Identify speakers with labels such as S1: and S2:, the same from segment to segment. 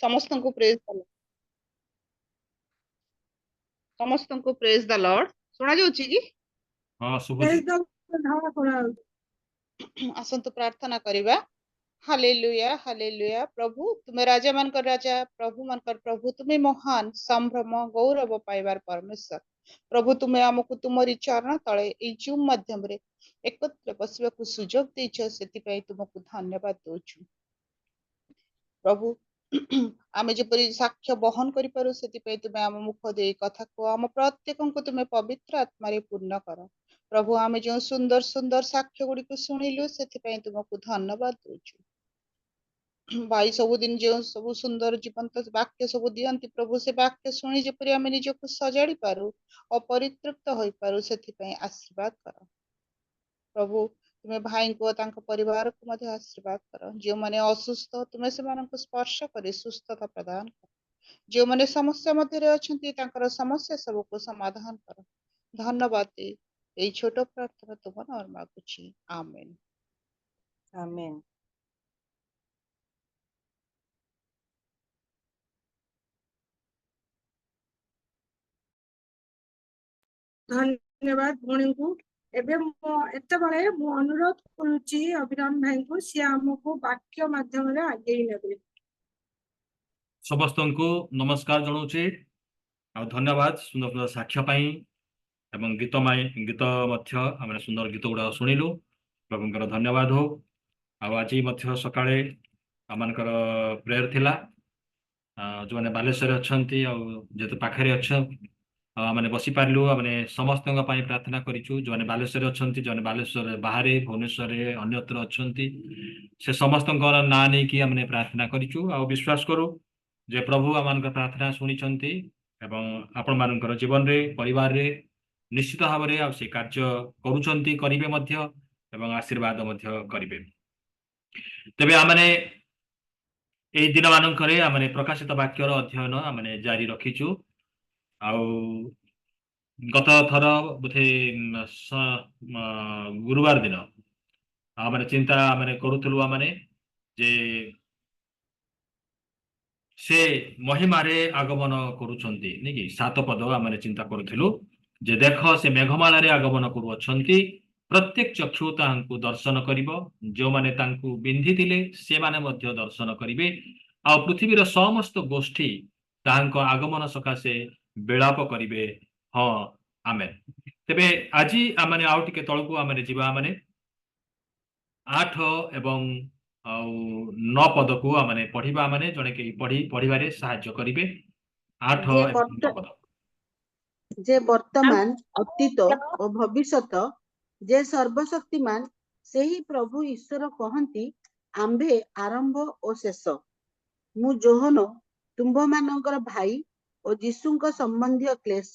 S1: समस्त को praise the Lord. समस्त को प्रेज द लॉर्ड। सुना जाउची कि
S2: हाँ सुबुची
S1: आसंतु प्रार्थना करिबा। Hallelujah hallelujah. प्रभु तुम्हें राजा मानकर राजा, प्रभु मानकर प्रभु, तुम्हें महान संभ्रम गौरव पाइबार परमेश्वर। प्रभु तुम्हें आमको तुमरी चरण तले ए जूम माध्यम रे एकत्र बसवाक सुजोग देछ, से तुमको धन्यवाद दौचु प्रभु। आमे जेपरि साक्ष्य बहन करि पारु, से तुम्हें आम मुख दे कथा को आम प्रत्येक को तुम्हें पवित्र आत्मा रे पूर्ण कर प्रभु। आमे जो सुंदर सुंदर साक्ष्य गुड़ी को शुणिलु, से तुमको धन्यवाद दौचु भाई। सबुदिन जो सब सुंदर जीवंत वाक्य सब दियंती प्रभु, से वाक्य शुणी जेपरि आमे निजको सजाड़ी पारु, अपरितृप्त होई पारु, से आशीर्वाद कर प्रभु। तुम्हें भाई को तांको परिवार को मध्य आशीर्वाद कर। जो माने असुस्थ तुम्हें से स्पर्श कर सुस्थता प्रदान कर। जो माने समस्या मध्य अच्छी तांकर समस्या सब को समाधान कर। धन्यवाद दे এই ছোট প্রার্থনা তোমার নামে মাগছি, আমেন।
S3: आमेन।
S4: धन्यवाद भौणी को। एबे एत बड़े मु अनुरोध करुच्ची अभिराम भाई को, सी आमको वाक्य माध्यम रे आगे नेबे।
S2: समस्त को नमस्कार जनाऊे आ धन्यवाद सुंदर सुंदर साक्ष्य पाई एवं गीत गीत आम सुंदर गीत गुड़ा शुणिलु। प्रभुंकर धन्यवाद हो। आज सकाळे आमनकर प्रेयर थिला जो मैंने बालेश्वर अच्छा जेहेतु पाखे अच्छा मैंने बसी पार्लु मैंने समस्त प्रार्थना करूँ। जो मैंने बालेश्वर अच्छा, जो मैंने बालेश्वर बाहर भुवनेश्वर अन्यत्र अच्छा, से समस्त ना नहीं कि मैंने प्रार्थना करूँ। आ विश्वास करूँ जे प्रभु आम प्रार्थना शुणी आपण मानकर जीवन रे परिवार रे निश्चित भाव में से कार्य करेंगे आशीर्वाद करेंगे। तेबे आमने ए दिन मानक आमने प्रकाशित वाक्यर अध्ययन आमने जारी रखीचु। आउ गत थर बोधे गुरुवार दिन आमने चिंता आमने करूथलु आमने जे से महिमारे आगमन करुछंती नहीं कि 7 पद आमने चिंता करूथलु जे देख से मेघमाला रे आगमन करुछंती, प्रत्येक चक्षु तांको दर्शन करिवो, जो माने तांको बिंधी थिले से माने मध्य दर्शन करिवे। आ पृथ्वीर समस्त गोष्ठी तांको आगमन सकाशे बेलाप करिवे। हाँ आमेन। तेबे आजी आमने आउ टिके तळकु आमने जिबा आमने 8 एवं 9 पद को आमने पढ़िबा। आमने जने के पढ़िबारे सहाय्य करिवे। 8 एवं 9 पद
S3: जे वर्तमान अतीत और भविष्यत जे सर्वशक्तिमान से ही प्रभु ईश्वर कहती, आंभे आरंभ और शेष। मु जोहन तुम्भ मानकर भाई और जीशुंक संबंधी क्लेश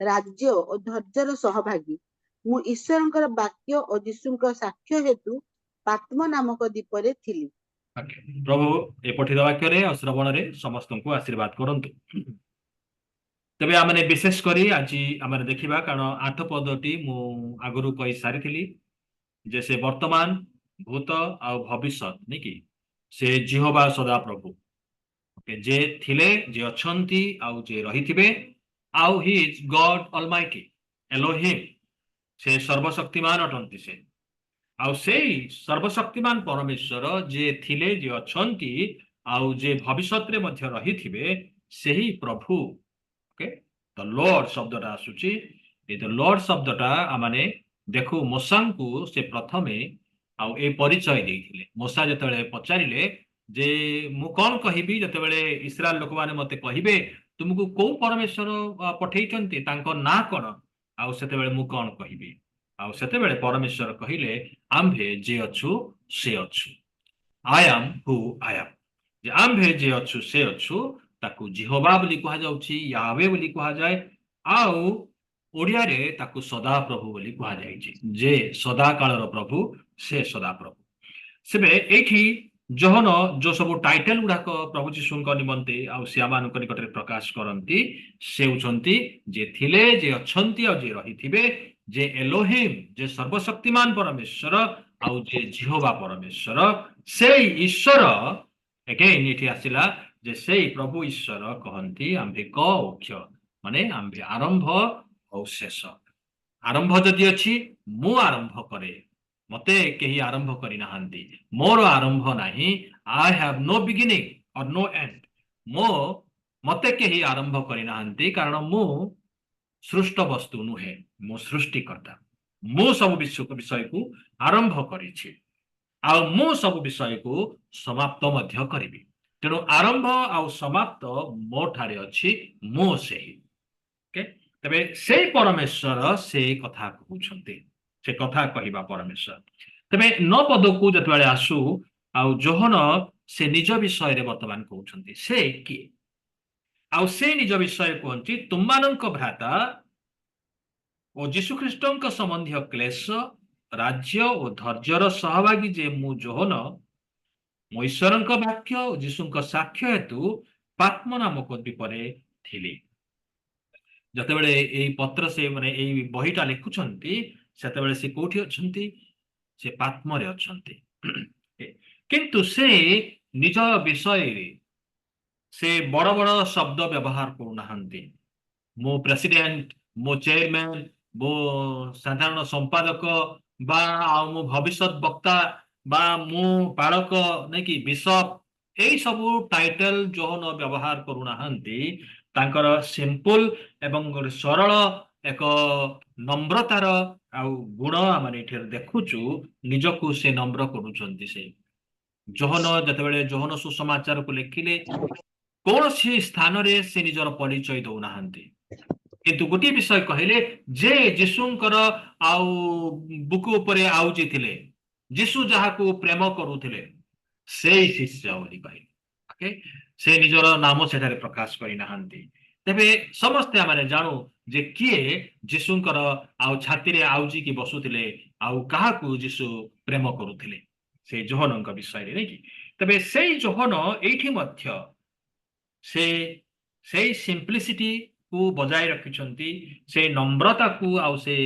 S3: राज्य और धैर्यर सहभागी। मु ईश्वर वाक्य और जीशुंक साक्ष्य हेतु पात्म नामक द्वीपरे थिली।
S2: प्रभु ए पठित वाक्य और श्रवण रे समस्त को आशीर्वाद करंतु। तेबे आमने विशेष करी आज आमने देखिबा कारण 8 पदटी मु आगरु कहि सारी थिली जे से वर्तमान भूत आ भविष्यत नहीं कि से जिहोवा सदा प्रभु जे थिले जे अछंती आउ जे रहिथिबे आउ he is God almighty Elohim से सर्वशक्तिमान अटंती। से आउ से सर्वशक्तिमान परमेश्वर जे थिले जे अछंती आउ जे भविष्यत रे मध्य रहिथिबे सेही प्रभु। ओके द लॉर्ड शब्दटा आसुची। द लॉर्ड शब्दटा आमाने देखु मूसा को से प्रथमे आउ ए परिचय देइथिले। मूसा जतबेले पचारिले जे मु कौन कहिबी, जतबेले इस्राएल लोक माने मते कहिबे तुमको को परमेश्वर पठेइचंती तांको ना कोन, आउ सेतेबेले मु कौन कहिबी। आउ सेतेबेले परमेश्वर कहिले आम्भे जे अछु से अछु, I am who I am. जे आम्भे जे अछु से अछु ताकू जिहोवा बोली कहा जाउची, यावे बोली कहा जाए। आउ ओडिया रे ताकू सदा प्रभु बोली कहा जाइछि। जे सदा कालर प्रभु से सदा प्रभु। सेबे एठी जहन जो सब टाइटल गुड़ाक प्रभु जीशुंक निमंते आउ सियामानक निकटरे प्रकाश करंती से उचंती जे थिले जे अछंती आ जे रहिथिबे, जे एलोहिम जे सर्वशक्तिमान परमेश्वर आउ जे जिहोवा परमेश्वर से ईश्वर। अगेन ये आसला जे से प्रभु ईश्वर कहती आंभे क मुख्य माने आंभे आरंभ और शेष आरंभ जदि अच्छी मु आरंभ करे मते केही आरंभ करि नाहंती मोर आरंभ नाही आई हैव नो बिगिनिंग और नो एंड मते केही आरंभ करि नाहंती कारण मु सृष्ट वस्तु नुहे मु सृष्टिकर्ता मु सब विषय को आरंभ करिछि आ मु सब विषय को समाप्त मध्य करिबि तेणु आरंभ आ समाप्त मो ठारे अछि मु सेही ओके तबे से परमेश्वर से कथा कहउछन्ते से कथा कहिबा परमेश्वर तबे 9 पद को जतबेले आसु आ जोहन से निज विषय रे वर्तमान कहउछन्ते से कि आ से निज विषय कहंती तुममानंक भ्राता ओ जीशु ख्रीष्टंक संबंधी क्लेश राज्य और धैर्यर सहभागी जे मु जोहन मो ईश्वरंक वाक्य और जीशुंक साक्ष्य हेतु पात्म नामक द्वीपरे थिली जतेबेले एई पत्र से माने एई बहिटा लिखुछंती सेतेबेले से कोठी अछंती से पात्मरे अछंती किंतु से निज विषय रे से बड़ बड़ शब्द व्यवहार करू नाहंती मो प्रेसिडेंट मो चेयरमैन मो साधारण संपादक बा मो भविष्यत वक्ता बा मो पालक नै कि बिशप एई सब टाइटल जोहन व्यवहार करू नाहंती तांकर सिंपल एवं गोटे सरल एक नम्रतार आउ गुण आमे एठे देखुचु निजकु से नम्र करूछंती से जोहन जतेबेले जोहन सुसमाचार को लिखिले कौन सी स्थान रे से निजर परिचय दौ नाहंती किंतु गोटे विषय कहले जे जीशुंकर आउ बुक उपरे आउजी थिले जीशु जहा को प्रेम करूथिले से शिष्य बोली कहले ओके से निजर नाम सेठारे प्रकाश करि नाहंती तेबे समस्ते आमे जानु जे किए जीशुंकर आउ छाती रे आउजी की बसुथिले आउ काहा को जीशु प्रेम करूथिले से जोहनंक विषय रे नै कि तेबे सेई जोहन एठी मध्य से सिंपलिसिटी को बजाय रखिछंती से नम्रता को आउ से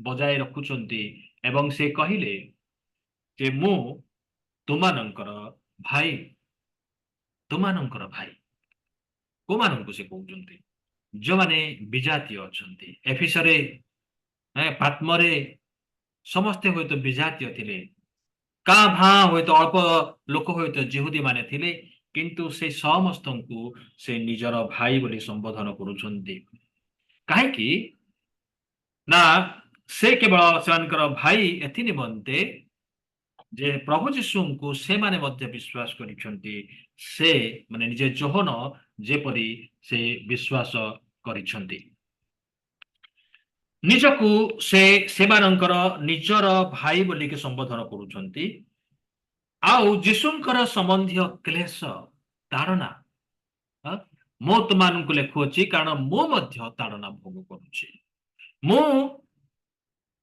S2: बजाय रखुछंती एवं से कहिले जे मु तुमानंकर भाई को माननको से कहउछंती जो माने विजातीय अछंती एफिसरे पात्मरे समस्ते होय तो विजातीय थिले का भा होय तो अल्प लोक होय तो जिहुदी माने थिले किंतु से समस्त को से निजर भाई बोली संबोधन करूछंती काहे कि ना से केवल सेमानकर भाई एथि निमंते जे प्रभु जीशु को से माने मध्य विश्वास करिछंती से माने निजे जोहन जेपरी से विश्वास करिछंती निजकु से सेमानकर निजर भाई बोली के संबोधन करूछंती आउ जीशुंकर संबंधी क्लेश ताड़ना मो तुमानंकु लेखुछि कारण मो मध्य ताड़ना भोग करूछि मु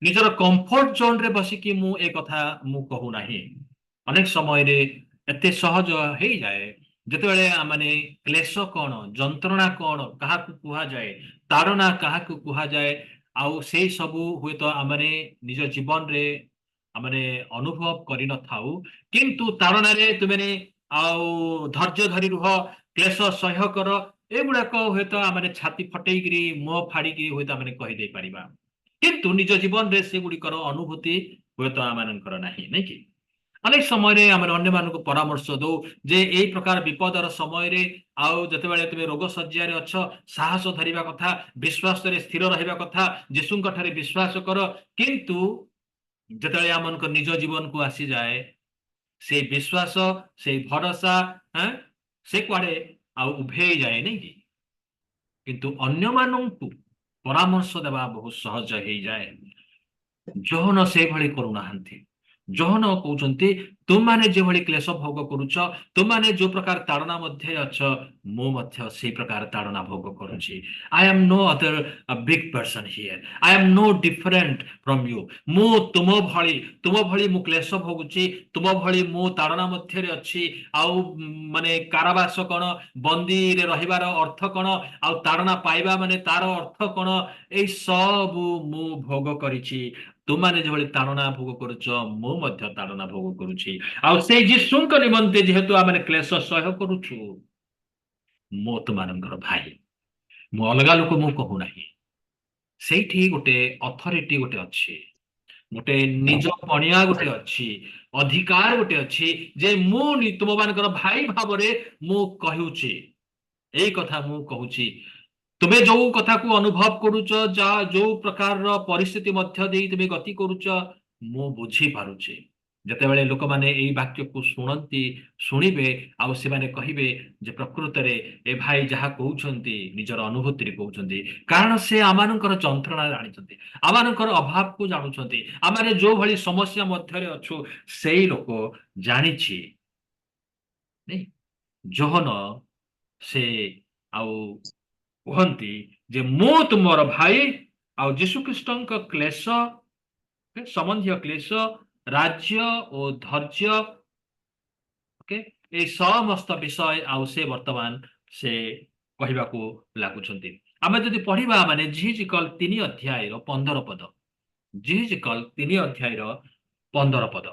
S2: निजर कंफर्ट जोन रे बसिकी मु ए कथा मु कहू नाही अनेक समय रे एते सहज हे जाए जतेबेले माने क्लेश कोन जंत्रणा कोन काहा को कुहा जाए ताड़ना काहा को कुहा जाए आउ से सबु हुए तो आमने निज जीवन रे आमने अनुभव करि न थाउ किंतु ताड़ना रे तुमने आउ धैर्य धरि रुह क्लेश सह्य कर एगुड़ाक हुए तो आमने छाती फटेइकरी मुह फाड़िकी हुए तो आमने कहि दे परिबा किंतु निज जीवन रे से गुड़िकर अनुभूति हुए तो आमनकर नाही नै कि अनेक समय रे आमने अन्य मानको परामर्श दो जे एई प्रकार विपदर समय रे आउ जतेबेले तुमे रोग सज्जा रे अछ साहस धरिबा कथा विश्वास रे स्थिर रहिबा कथा जीशुंक ठारे विश्वास कर किंतु जतेबेले आमनकर निज जीवन को आसी जाए से विश्वास से भरोसा से कुआडे आउ उभे जाए नै कि किंतु अन्य मानंकु परामर्श देवा बहुत सहज हो जाए जोहन से भली करू नाहंती जोहन कहउछंती तुम माने जे भली क्लेश भोग करूछ तुम माने जो प्रकार ताड़ना मध्य अछ मो मध्य से प्रकार ताड़ना भोग करूछि I am no other a big person here I am no different from you मो तुम भली मु क्लेश भोगुछि तुम भली मो ताड़ना मध्य रे अछि आउ माने कारावास कोन बंदी रे रहिबार अर्थ कोन आउ ताड़ना पाइबा माने तार अर्थ कोन ए सब मु भोग करिछि तुमाने जो ताड़ना भोग करुच मु मध्य ताड़ना भोग करुछि आ से जीशुंक निमंते जेहेतु आमे क्लेश सह्य करूछु ମୁଁ ତୁମମାନଙ୍କର ଭାଇ। ମୁଁ ଅଲଗା ଲୋକ ମୁଁ କହୁନାହିଁ। ସେଇଠି ଗୋଟେ ଅଥରିଟି ଗୋଟେ ଅଛି, ଗୋଟେ ନିଜ ପଣିଆ ଗୋଟେ ଅଛି, ଅଧିକାର ଗୋଟେ ଅଛି ଯେ ମୁଁ ତୁମମାନଙ୍କର ଭାଇ ଭାବରେ ମୁଁ କହୁଛି। ଏଇ କଥା ମୁଁ କହୁଛି। ତୁମେ ଯୋଉ କଥାକୁ ଅନୁଭବ କରୁଛ, ଯୋଉ ପ୍ରକାରର ପରିସ୍ଥିତି ମଧ୍ୟ ଦେଇ ତୁମେ ଗତି କରୁଛ, ମୁଁ ବୁଝିପାରୁଛି। ଯେତେବେଳେ ଲୋକମାନେ ଏଇ ବାକ୍ୟକୁ ଶୁଣନ୍ତି, ଶୁଣିବେ, ଆଉ ସେମାନେ କହିବେ ଯେ ପ୍ରକୃତରେ ଏ ଭାଇ ଯାହା କହୁଛନ୍ତି ନିଜର ଅନୁଭୂତିରେ କହୁଛନ୍ତି, କାରଣ ସେ ଆମମାନଙ୍କର ଯନ୍ତ୍ରଣା ଜାଣିଛନ୍ତି, ଆମମାନଙ୍କର ଅଭାବକୁ ଜାଣୁଛନ୍ତି, ଆମେ ଯୋଉ ଭଳି ସମସ୍ୟା ମଧ୍ୟରେ ଅଛୁ ସେଇ ଲୋକ ଜାଣିଛି। ଯୋହନ ସେ ଆଉ କୁହନ୍ତି ଯେ ମୁଁ ତୁମର ଭାଇ, ଆଉ ଯୀଶୁଖ୍ରୀଷ୍ଟଙ୍କ କ୍ଲେଶ, ସମ୍ବନ୍ଧୀୟ କ୍ଲେଶ, ରାଜ୍ୟ ଓ ଧୈର୍ଯ୍ୟ, ଏଇ ସମସ୍ତ ବିଷୟ ଆଉ ସେ ବର୍ତ୍ତମାନ ସେ କହିବାକୁ ଲାଗୁଛନ୍ତି। ଆମେ ଯଦି ପଢିବା ମାନେ ଜିହିଜିକଲ 3 ଅଧ୍ୟାୟର 15 ପଦ, ଜିହିଜିକଲ 3 ଅଧ୍ୟାୟର 15 ପଦ।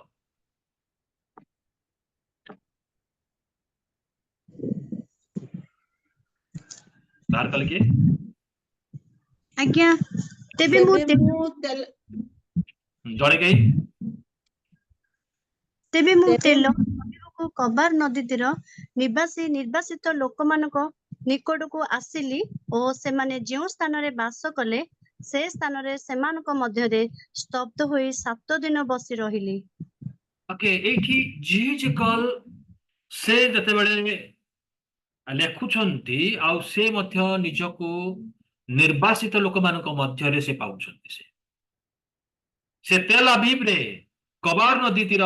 S2: ବାହାର କଲେ କିଏ?
S5: ଆଜ୍ଞା। ତେବେ ମୁଁ
S3: ତେବେ ମୁଁ ତେଲ
S5: ତେବେ ମୁଁ
S3: ତେବେ
S5: ତେଲ ପକାଇବାକୁ କବାର ନଦୀ ତୀର ନିର୍ବାସିତ ଲୋକମାନଙ୍କ ନିକଟକୁ ଆସିଲି ଓ ସେମାନେ ଯେଉଁ ସ୍ଥାନରେ ବାସ କଲେ ସେ ସ୍ଥାନରେ ସେମାନଙ୍କ ମଧ୍ୟରେ ସ୍ତବ୍ଧ ହୋଇ 7 ଦିନ ବସି ରହିଲି।
S2: ଏଇଠି ଜିହିଜିକଲ ସେ ଯେତେବେଳେ ଲେଖୁଛନ୍ତି, ଆଉ ସେ ମଧ୍ୟ ନିଜକୁ ନିର୍ବାସିତ ଲୋକମାନଙ୍କ ମଧ୍ୟରେ ସେ ପାଉଛନ୍ତି। ସେ ତେଲ ଆଭିବରେ କବାର ନଦୀ ତୀର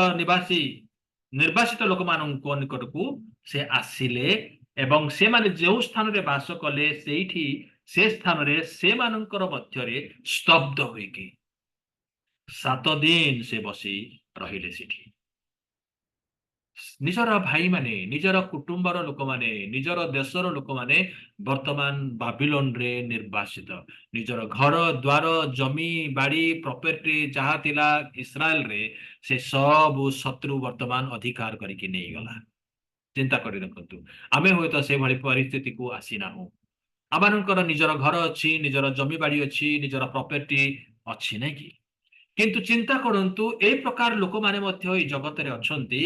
S2: ନିର୍ବାସିତ ଲୋକମାନଙ୍କ ନିକଟକୁ ସେ ଆସିଲେ ଏବଂ ସେମାନେ ଯେଉଁ ସ୍ଥାନରେ ବାସ କଲେ ସେଇଠି ସେ ସ୍ଥାନରେ ସେମାନଙ୍କର ମଧ୍ୟରେ ସ୍ତବ୍ଧ ହୋଇକି 7 ଦିନ ସେ ବସି ରହିଲେ। ସେଠି ନିଜର ଭାଇମାନେ, ନିଜର କୁଟୁମ୍ବର ଲୋକମାନେ, ନିଜର ଦେଶର ଲୋକମାନେ ବର୍ତ୍ତମାନ ବାବିଲୋନରେ ନିର୍ବାସିତ। ନିଜର ଘର ଦ୍ୱାର, ଜମି ବାଡି, ପ୍ରପର୍ଟି ଯାହା ଥିଲା ଇସ୍ରାଏଲରେ, ସେ ସବୁ ଶତ୍ରୁ ବର୍ତ୍ତମାନ ଅଧିକାର କରିକି ନେଇଗଲା। ଚିନ୍ତା କରି ଦେଖନ୍ତୁ, ଆମେ ହୁଏତ ସେଭଳି ପରିସ୍ଥିତିକୁ ଆସିନାହୁଁ। ଆମମାନଙ୍କର ନିଜର ଘର ଅଛି, ନିଜର ଜମି ବାଡି ଅଛି, ନିଜର ପ୍ରପର୍ଟି ଅଛି, ନାଇଁ କି? କିନ୍ତୁ ଚିନ୍ତା କରନ୍ତୁ, এই ପ୍ରକାର ଲୋକମାନେ ମଧ୍ୟ ଏଇ ଜଗତରେ ଅଛନ୍ତି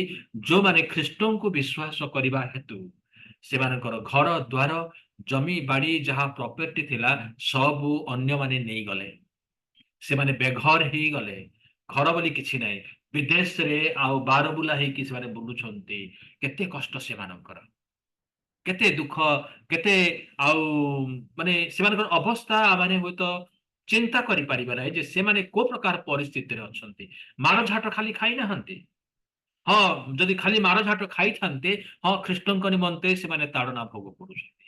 S2: ଯୋଉମାନେ ଖ୍ରୀଷ୍ଟଙ୍କୁ ବିଶ୍ୱାସ କରିବା ହେତୁ ସେମାନଙ୍କର ଘର ଦ୍ୱାର, ଜମି ବାଡି ଯାହା ପ୍ରପର୍ଟି ଥିଲା ସବୁ ଅନ୍ୟମାନେ ନେଇଗଲେ। ସେମାନେ ବେଘର ହେଇଗଲେ। ଘର ବୋଲି କିଛି ନାହିଁ, ବିଦେଶରେ ଆଉ ବାରବୁଲା ହେଇକି ସେମାନେ ବୁଲୁଛନ୍ତି। କେତେ କଷ୍ଟ ସେମାନଙ୍କର, କେତେ ଦୁଃଖ, କେତେ ଆଉ ମାନେ ସେମାନଙ୍କର ଅବସ୍ଥା ମାନେ ହୁଏତ ଚିନ୍ତା କରିପାରିବା ନାହିଁ ଯେ ସେମାନେ କୋଉ ପ୍ରକାର ପରିସ୍ଥିତିରେ ଅଛନ୍ତି। ମାରଝାଟ ଖାଲି ଖାଇନାହାନ୍ତି। ହଁ, ଯଦି ଖାଲି ମାରଝାଟ ଖାଇଥାନ୍ତେ, ହଁ ଖ୍ରୀଷ୍ଟଙ୍କ ନିମନ୍ତେ ସେମାନେ ତାଡନା ଭୋଗ କରୁଛନ୍ତି।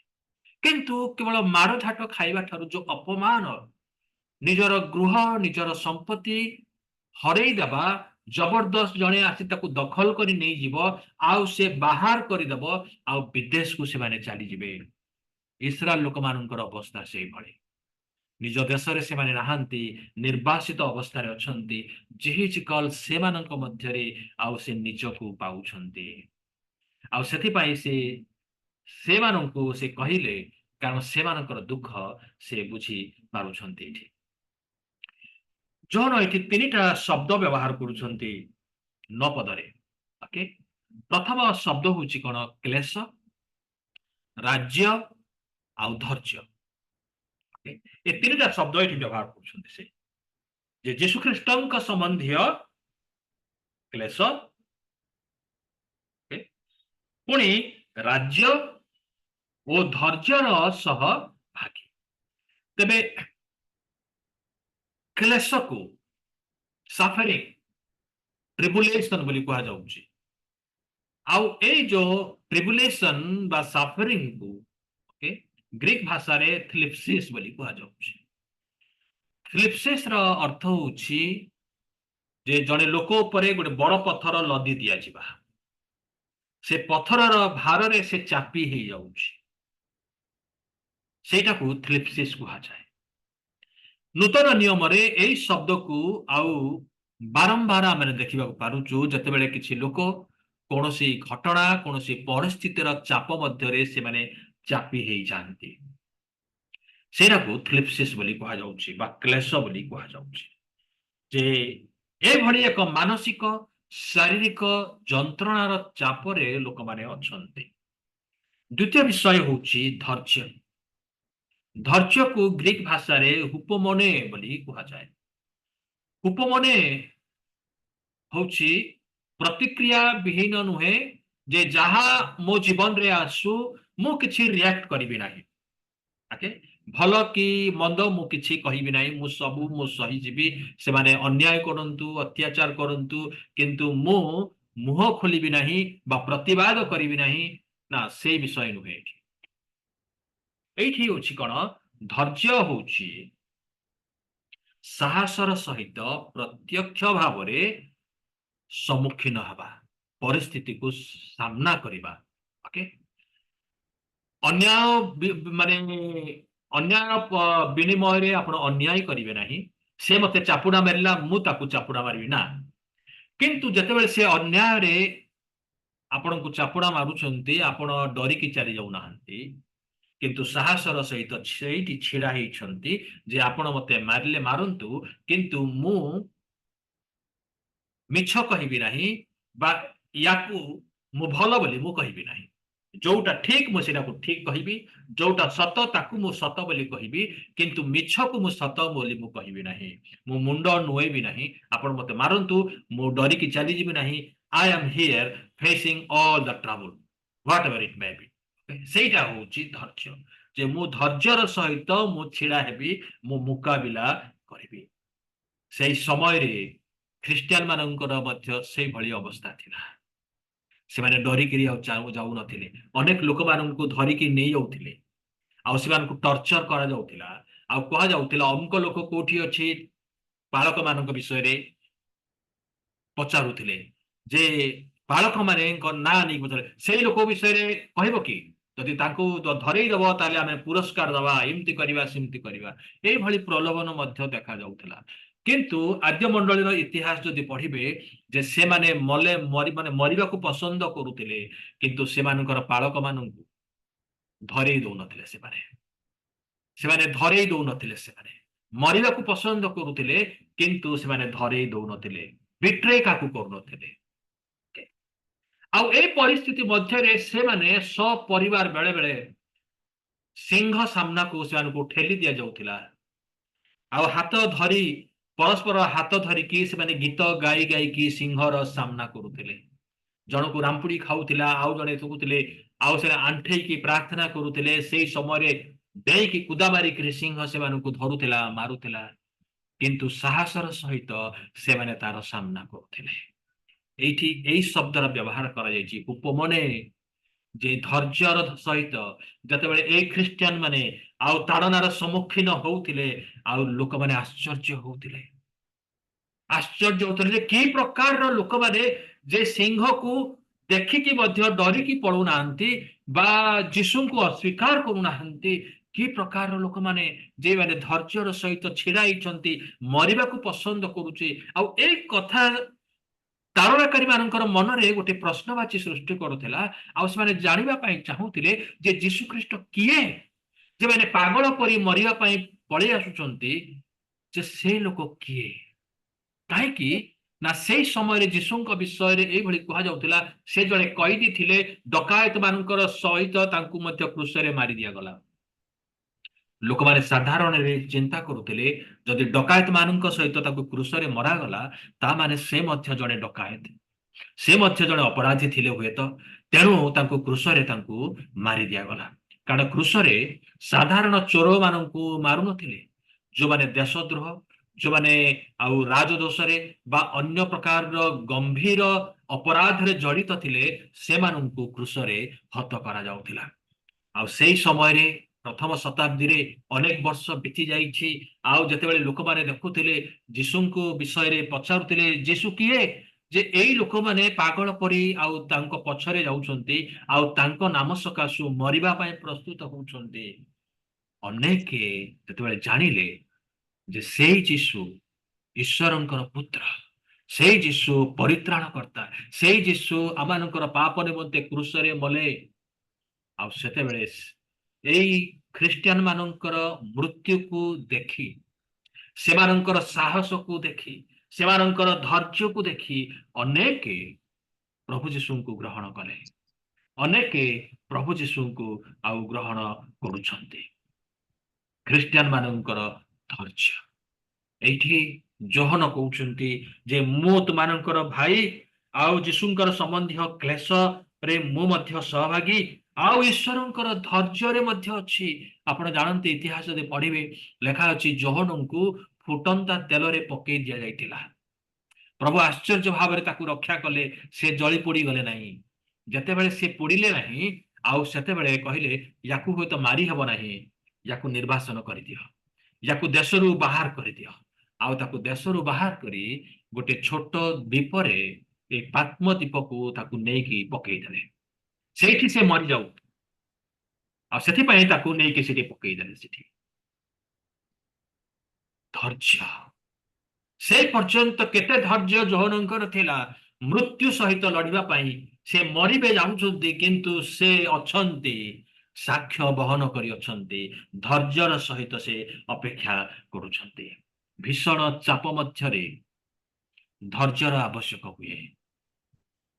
S2: କିନ୍ତୁ କେବଳ ମାରଝାଟ ଖାଇବା ଠାରୁ ଯୋଉ ଅପମାନ, ନିଜର ଗୃହ, ନିଜର ସମ୍ପତ୍ତି ହରେଇ ଦେବା, ଜବରଦସ୍ତ ଜଣେ ଆସି ତାକୁ ଦଖଲ କରି ନେଇଯିବ, ଆଉ ସେ ବାହାର କରିଦେବ, ଆଉ ବିଦେଶକୁ ସେମାନେ ଚାଲିଯିବେ। ଇସ୍ରାଏଲ ଲୋକମାନଙ୍କର ଅବସ୍ଥା ସେଇଭଳି। ନିଜ ଦେଶରେ ସେମାନେ ନାହାନ୍ତି, ନିର୍ବାସିତ ଅବସ୍ଥାରେ ଅଛନ୍ତି। ଜିହିଜିକଲ ସେମାନଙ୍କ ମଧ୍ୟରେ ଆଉ ସେ ନିଜକୁ ପାଉଛନ୍ତି। ଆଉ ସେଥିପାଇଁ ସେମାନଙ୍କୁ ସେ କହିଲେ, କାରଣ ସେମାନଙ୍କର ଦୁଃଖ ସେ ବୁଝି ପାରୁଛନ୍ତି। ଏଠି ଯୋହନ ଏଠି 3ଟା ଶବ୍ଦ ବ୍ୟବହାର କରୁଛନ୍ତି 9 ପଦରେ। ପ୍ରଥମ ଶବ୍ଦ ହଉଛି କଣ? କ୍ଲେଶ, ରାଜ୍ୟ ଆଉ ଧୈର୍ଯ୍ୟ। ଏ 3ଟା ଶବ୍ଦ ଏଠି ବ୍ୟବହାର କରୁଛନ୍ତି ସେ, ଯେ ଯୀଶୁଖ୍ରୀଷ୍ଟଙ୍କ ସମ୍ବନ୍ଧୀୟ କ୍ଲେଶ, ପୁଣି ରାଜ୍ୟ ଓ ଧୈର୍ଯ୍ୟର ସହ ଭାଗୀ। ତେବେ କ୍ଲେଶକୁ ସଫରିଂ, ଟ୍ରିବୁଲେସନ ବୋଲି କୁହାଯାଉଛି। ଆଉ ଏଇ ଯୋଉ ଟ୍ରିବୁଲେସନ ବା ସଫରିଂକୁ ଗ୍ରୀକ ଭାଷାରେ ଥ୍ଲିପ୍ସିସ୍ ବୋଲି କୁହାଯାଉଛି। ଥ୍ଲିପ୍ସିସ୍ ର ଅର୍ଥ ହଉଛି ଯେ ଜଣେ ଲୋକ ଉପରେ ଗୋଟେ ବଡ ପଥର ଲଦି ଦିଆଯିବା, ସେ ପଥରର ଭାରରେ ସେ ଚାପି ହେଇଯାଉଛି, ସେଇଟାକୁ ଥ୍ଲିପ୍ସିସ୍ କୁହାଯାଏ। ନୂତନ ନିୟମରେ ଏଇ ଶବ୍ଦକୁ ଆଉ ବାରମ୍ବାର ଆମେ ଦେଖିବାକୁ ପାରୁଛୁ, ଯେତେବେଳେ କିଛି ଲୋକ କୌଣସି ଘଟଣା, କୌଣସି ପରିସ୍ଥିତିର ଚାପ ମଧ୍ୟରେ ସେମାନେ ଚାପି ହେଇଯାଆନ୍ତି। ସେଇଟାକୁ ଥ୍ଲିପ୍ସିସ୍ ବୋଲି କୁହାଯାଉଛି ବା କ୍ଲେଶ ବୋଲି କୁହାଯାଉଛି। ଯେ ଏଭଳି ଏକ ମାନସିକ ଶାରୀରିକ ଯନ୍ତ୍ରଣାର ଚାପରେ ଲୋକମାନେ ଅଛନ୍ତି। ଦ୍ୱିତୀୟ ବିଷୟ ହେଉଛି ଧୈର୍ଯ୍ୟ। ଧୈର୍ଯ୍ୟକୁ ଗ୍ରୀକ ଭାଷାରେ ହୁପୋମନେ ବୋଲି କୁହାଯାଏ। ହୁପୋମନେ ହେଉଛି ପ୍ରତିକ୍ରିୟା ବିହୀନ ନୁହେଁ, ଯେ ଯାହା ମୋ ଜୀବନରେ ଆସୁ ମୁଁ କିଛି ରିଆକ୍ଟ କରିବି ନାହିଁ। ଓକେ, ଭଲ କି ମନ୍ଦ ମୁଁ କିଛି କହିବି ନାହିଁ, ମୁଁ ସବୁ ମୁଁ ସହିଯିବି। ସେମାନେ ଅନ୍ୟାୟ କରନ୍ତୁ, ଅତ୍ୟାଚାର କରନ୍ତୁ, କିନ୍ତୁ ମୁଁ ମୁହଁ ଖୋଲିବି ନାହିଁ ବା ପ୍ରତିବାଦ କରିବି ନାହିଁ। ନା, ସେଇ ବିଷୟ ନୁହେଁ। ଏଇଠି ହେଉଛି କଣ, ଧୈର୍ଯ୍ୟ ହେଉଛି ସାହସର ସହିତ ପ୍ରତ୍ୟକ୍ଷ ଭାବରେ ସମ୍ମୁଖୀନ ହେବା, ପରିସ୍ଥିତିକୁ ସାମ୍ନା କରିବା। ଓକେ, ଅନ୍ୟାୟ ମାନେ ଅନ୍ୟାୟ ବିନିମୟରେ ଆପଣ ଅନ୍ୟାୟ କରିବେ ନାହିଁ। ସେ ମତେ ଚାପୁଡା ମାରିଲା, ମୁଁ ତାକୁ ଚାପୁଡା ମାରିବି ନା। କିନ୍ତୁ ଯେତେବେଳେ ସେ ଅନ୍ୟାୟରେ ଆପଣଙ୍କୁ ଚାପୁଡା ମାରୁଛନ୍ତି, ଆପଣ ଡରିକି ଚାଲି ଯାଉନାହାନ୍ତି, କିନ୍ତୁ ସାହସର ସହିତ ସେଇଠି ଛିଡା ହେଇଛନ୍ତି ଯେ ଆପଣ ମତେ ମାରିଲେ ମାରନ୍ତୁ, କିନ୍ତୁ ମୁଁ ମିଛ କହିବି ନାହିଁ ବା ୟାକୁ ମୁଁ ଭଲ ବୋଲି ମୁଁ କହିବି ନାହିଁ। ଯୋଉଟା ଠିକ ମୁଁ ସେଇଟାକୁ ଠିକ କହିବି, ଯୋଉଟା ସତ ତାକୁ ମୁଁ ସତ ବୋଲି କହିବି, କିନ୍ତୁ ମିଛକୁ ମୁଁ ସତ ବୋଲି ମୁଁ କହିବି ନାହିଁ। ମୁଁ ମୁଣ୍ଡ ନୁଏଇବି ନାହିଁ। ଆପଣ ମତେ ମାରନ୍ତୁ, ମୁଁ ଡରିକି ଚାଲିଯିବି ନାହିଁ। I am here facing all the trouble whatever it may be. ସେଇଟା ହଉଛି ଧୈର୍ଯ୍ୟ, ଯେ ମୁଁ ଧୈର୍ଯ୍ୟର ସହିତ ମୁଁ ଛିଡା ହେବି, ମୁଁ ମୁକାବିଲା କରିବି। ସେଇ ସମୟରେ ଖ୍ରୀଷ୍ଟିଆନ ମାନଙ୍କର ମଧ୍ୟ ସେଇଭଳି ଅବସ୍ଥା ଥିଲା। ସେମାନେ ଡରିକିରି ଆଉ ଯାଉନଥିଲେ। ଅନେକ ଲୋକମାନଙ୍କୁ ଧରିକି ନେଇ ଯାଉଥିଲେ, ଆଉ ସେମାନଙ୍କୁ ଟର୍ଚର କରାଯାଉଥିଲା, ଆଉ କୁହାଯାଉଥିଲା ଅମୁକ ଲୋକ କୋଉଠି ଅଛି। ବାଳକ ମାନଙ୍କ ବିଷୟରେ ପଚାରୁଥିଲେ ଯେ ବାଳକ ମାନଙ୍କ ନାଁ ନେଇକି ପଚାରେ, ସେଇ ଲୋକ ବିଷୟରେ କହିବ କି? ଯଦି ତାଙ୍କୁ ଧରେଇ ଦବ ତାହେଲେ ଆମେ ପୁରସ୍କାର ଦବା, ଏମିତି କରିବା ସେମିତି କରିବା। ଏଇଭଳି ପ୍ରଲୋଭନ ମଧ୍ୟ ଦେଖାଯାଉଥିଲା। କିନ୍ତୁ ଆଦ୍ୟ ମଣ୍ଡଳୀର ଇତିହାସ ଯଦି ପଢିବେ, ଯେ ସେମାନେ ମରିବାକୁ ପସନ୍ଦ କରୁଥିଲେ, କିନ୍ତୁ ସେମାନଙ୍କର ପାଳକ ମାନଙ୍କୁ ଧରେଇ ଦଉନଥିଲେ। ସେମାନେ ଧରେଇ ଦଉନଥିଲେ। ସେମାନେ ମରିବାକୁ ପସନ୍ଦ କରୁଥିଲେ, କିନ୍ତୁ ସେମାନେ ଧରେଇ ଦଉନଥିଲେ, ବିଟ୍ରେ କାହାକୁ କରୁନଥିଲେ। ଆଉ ଏଇ ପରିସ୍ଥିତି ମଧ୍ୟରେ ସେମାନେ ସପରିବାର ବେଳେ ବେଳେ ସିଂହ ସାମ୍ନାକୁ ସେମାନଙ୍କୁ ଠେଲି ଦିଆଯାଉଥିଲା, ଆଉ ହାତ ଧରି ପରସ୍ପର ହାତ ଧରିକି ସେମାନେ ଗୀତ ଗାଇ ଗାଇକି ସିଂହର ସାମ୍ନା କରୁଥିଲେ। ଜଣକୁ ରାମ୍ପୁଡି ଖାଉଥିଲା, ଆଉ ଜଣେ ଥୁକୁଥିଲେ, ଆଉ ସେ ଆଣ୍ଠେଇକି ପ୍ରାର୍ଥନା କରୁଥିଲେ। ସେଇ ସମୟରେ ଡେଇଁକି କୁଦା ମାରିକିରି ସିଂହ ସେମାନଙ୍କୁ ଧରୁଥିଲା, ମାରୁଥିଲା, କିନ୍ତୁ ସାହସର ସହିତ ସେମାନେ ତାର ସାମ୍ନା କରୁଥିଲେ। ଏଇଠି ଏଇ ଶବ୍ଦର ବ୍ୟବହାର କରାଯାଇଛି ଉପମନେ, ଯେ ଧୈର୍ଯ୍ୟର ସହିତ ଯେତେବେଳେ ଏଇ ଖ୍ରୀଷ୍ଟିଆନ ମାନେ ଆଉ ତାଡନାର ସମ୍ମୁଖୀନ ହଉଥିଲେ, ଆଉ ଲୋକମାନେ ଆଶ୍ଚର୍ଯ୍ୟ ହଉଥିଲେ ଯେ କି ପ୍ରକାରର ଲୋକମାନେ ଯେ ସିଂହକୁ ଦେଖିକି ମଧ୍ୟ ଡରିକି ପଳଉନାହାନ୍ତି ବା ଯୀଶୁଙ୍କୁ ଅସ୍ୱୀକାର କରୁନାହାନ୍ତି। କି ପ୍ରକାରର ଲୋକମାନେ ଯେଉଁମାନେ ଧୈର୍ଯ୍ୟର ସହିତ ଛିଡା ହେଇଛନ୍ତି, ମରିବାକୁ ପସନ୍ଦ କରୁଛି। ଆଉ ଏଇ କଥା ତାରଣାକାରୀ ମାନଙ୍କର ମନରେ ଗୋଟେ ପ୍ରଶ୍ନବାଚୀ ସୃଷ୍ଟି କରୁଥିଲା, ଆଉ ସେମାନେ ଜାଣିବା ପାଇଁ ଚାହୁଁଥିଲେ ଯେ ଯୀଶୁ ଖ୍ରୀଷ୍ଟ କିଏ, ଯେମାନେ ପାଗଳ ପରି ମରିବା ପାଇଁ ପଳେଇ ଆସୁଛନ୍ତି, ଯେ ସେ ଲୋକ କିଏ? କାହିଁକି ନା ସେଇ ସମୟରେ ଯୀଶୁଙ୍କ ବିଷୟରେ ଏଇଭଳି କୁହାଯାଉଥିଲା, ସେ ଜଣେ କଏଦୀ ଥିଲେ, ଡକାୟତ ମାନଙ୍କର ସହିତ ତାଙ୍କୁ ମଧ୍ୟ କ୍ରୁଶରେ ମାରି ଦିଆଗଲା। ଲୋକମାନେ ସାଧାରଣରେ ଚିନ୍ତା କରୁଥିଲେ, ଯଦି ଡକାୟତ ମାନଙ୍କ ସହିତ ତାଙ୍କୁ କ୍ରୁଶରେ ମରାଗଲା, ତା ମାନେ ସେ ମଧ୍ୟ ଜଣେ ଡକାୟତ, ସେ ମଧ୍ୟ ଜଣେ ଅପରାଧୀ ଥିଲେ ହୁଏତ। ତେଣୁ ତାଙ୍କୁ କ୍ରୁଶରେ ତାଙ୍କୁ ମାରି ଦିଆଗଲା। କାରଣ କ୍ରୁଶରେ ସାଧାରଣ ଚୋର ମାନଙ୍କୁ ମାରୁନଥିଲେ, ଯୋଉମାନେ ଦେଶଦ୍ରୋହ, ଯୋଉମାନେ ଆଉ ରାଜଦୋଷରେ ବା ଅନ୍ୟ ପ୍ରକାରର ଗମ୍ଭୀର ଅପରାଧରେ ଜଡିତ ଥିଲେ, ସେମାନଙ୍କୁ କ୍ରୁଶରେ ହତ କରାଯାଉଥିଲା। ଆଉ ସେଇ ସମୟରେ ପ୍ରଥମ ଶତାବ୍ଦୀରେ ଅନେକ ବର୍ଷ ବିତି ଯାଇଛି। ଆଉ ଯେତେବେଳେ ଲୋକମାନେ ଦେଖୁଥିଲେ, ଯୀଶୁଙ୍କୁ ବିଷୟରେ ପଚାରୁଥିଲେ, ଯୀଶୁ କିଏ, ଯେ ଏଇ ଲୋକମାନେ ପାଗଳ ପରି ଆଉ ତାଙ୍କ ପଛରେ ଯାଉଛନ୍ତି, ଆଉ ତାଙ୍କ ନାମ ସକାଶୁ ମରିବା ପାଇଁ ପ୍ରସ୍ତୁତ ହଉଛନ୍ତି। ଅନେକ ଯେତେବେଳେ ଜାଣିଲେ ଯେ ସେଇ ଯୀଶୁ ଈଶ୍ୱରଙ୍କର ପୁତ୍ର, ସେଇ ଯୀଶୁ ପରିତ୍ରାଣ କର୍ତ୍ତା, ସେଇ ଯୀଶୁ ଆମମାନଙ୍କର ପାପ ନିମନ୍ତେ କ୍ରୁଶରେ ମଲେ, ଆଉ ସେତେବେଳେ एई ख्रिस्टियन मानकर मृत्यु को देखी सेमानंकर साहस को देखी सेमानंकर धैर्य को देखी अनेक प्रभु यीशु को ग्रहण कले अनेक प्रभु यीशु को आउ ग्रहण करुछंती ख्रिस्टियन मानकर धैर्य एठी जोहन कहउछंती जे मु तुमानकर भाई आउ यीशुंकर संबंधी क्लेश रे मु मध्य सहभागी आउ ईश्वरंकर धैर्य रे मध्य अछि आपण जानते इतिहास दे पढिबे लेखा अछि जोहन को फुटंता तेल रे पकई दिया जाइतिला प्रभु आश्चर्य भाव रे ताकू रक्षा कले से जळी पोडी गले नाही जते बेले से पोडिले नाही आउ सेते बेले कहिले याकू होय तो मारी हबो नाही याकू निर्वासन करि दियो याकू देशरु बाहर करि दियो आउ ताकू देशरु बाहर करी गोटे छोट द्वीप रे एक पात्म द्वीप को ताकू नेकी पकई देले सेठी से मरि जाऊ आ सेठी पय ताकू नेकी सेठी पकई देले सेठी धैर्य से पर्यंत केते धैर्य जोहनंकर थिला मृत्यु सहित लड़िबा पई से मरिबे जाउछंती किंतु से अछंती साक्ष्य बहन करी अछंती धैर्यर सहित से अपेक्षा करूछंती भीषण चाप मध्यरे धैर्यर आवश्यक हुए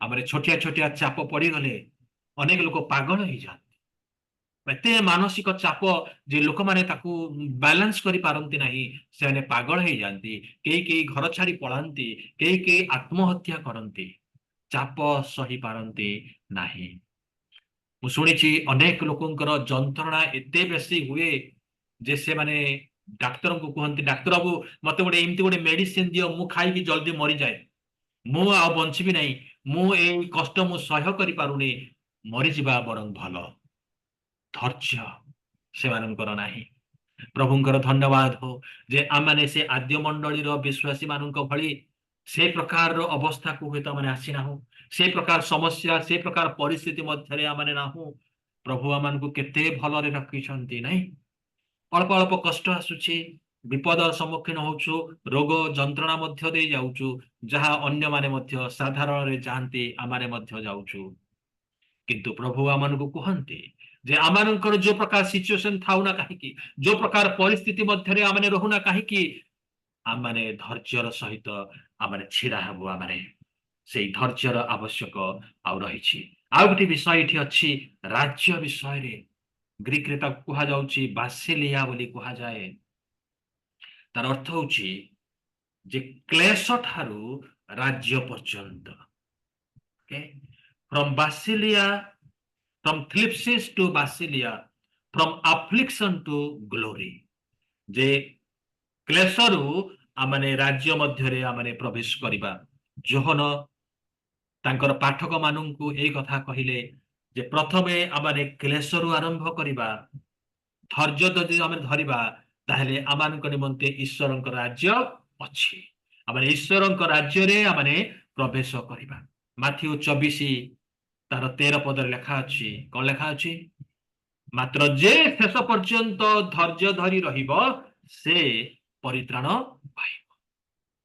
S2: हमरे छोटिया छोटिया चाप पड़ी गले अनेक लोक पागल हो जाते एते मानसिक चाप जे लोक माने ताकू बैलेंस करि पारंती नाही से पागल हो जाती कई घर छाड़ी पलांती कई आत्महत्या करंती चाप सही पारंती नाही मु सुनिछि अनेक लोकंकर जंत्रणा एते बेसी हुए जे से माने डाक्टर को कहंती डाक्टर बाबू मते गोटे एमती गोटे मेडिसिन दियो मु खाई कि जल्दी मरि जाए मु आ बंचिबी नाही मु ए कष्ट मु सह्य करि पारुनी मरि जिबा बरं भलो धैर्य से मानकर नाही प्रभुंकर धन्यवाद हो जे आमाने से आद्य मंडली रो विश्वासी मानक भली से प्रकार रो अवस्था को होता माने आसी ना हो से प्रकार समस्या से प्रकार परिस्थिति मध्यरे आमाने ना हो प्रभु आमान को केते भलो रे रखी छंती नाही अल्प अल्प कष्ट आसुची विपद सम्मुखीन होछु रोग जंत्रणा मध्य दे जाउछु जहा अन्य माने मध्य साधारण रे जानती आमाने मध्य जाउछु किंतु प्रभु आमान को कहंती जे आमानकर जो प्रकार सिचुएशन थाउ ना काहे जो प्रकार परिस्थिति मध्यरे आमाने रहुना काहे आमाने धैर्यर सहित आमाने छिड़ा हबो आमाने से धैर्यर आवश्यक आ रहिछि आ गोटे विषय एठी अछि राज्य विषय रे ग्रीक रे ताकू कुहा जाउछि बासिलिया बोली कुहा जाए तार अर्थ होछि जे क्लेश थारु राज्य पर्यंत ओके फ्रॉम बासिलिया from thlipsis to basilia from affliction to glory जे क्लेशरु आमाने राज्य मध्यरे आमाने प्रवेश करिबा जोहन तांकर पाठक माननकु एई कथा कहिले जे प्रथमे आमाने क्लेशरु आरंभ करिबा धैर्य जदि आमे धरिबा ताहेले आमानक निमंते ईश्वरंक राज्य अछि आमाने ईश्वरंक राज्य रे आमाने प्रवेश करिबा माथ्यू 24 तार 13 पद लेखा अछि कोन लेखा अछि मात्र जे शेष पर्यंत धैर्य धरि रहिबो से परित्राण पाइबो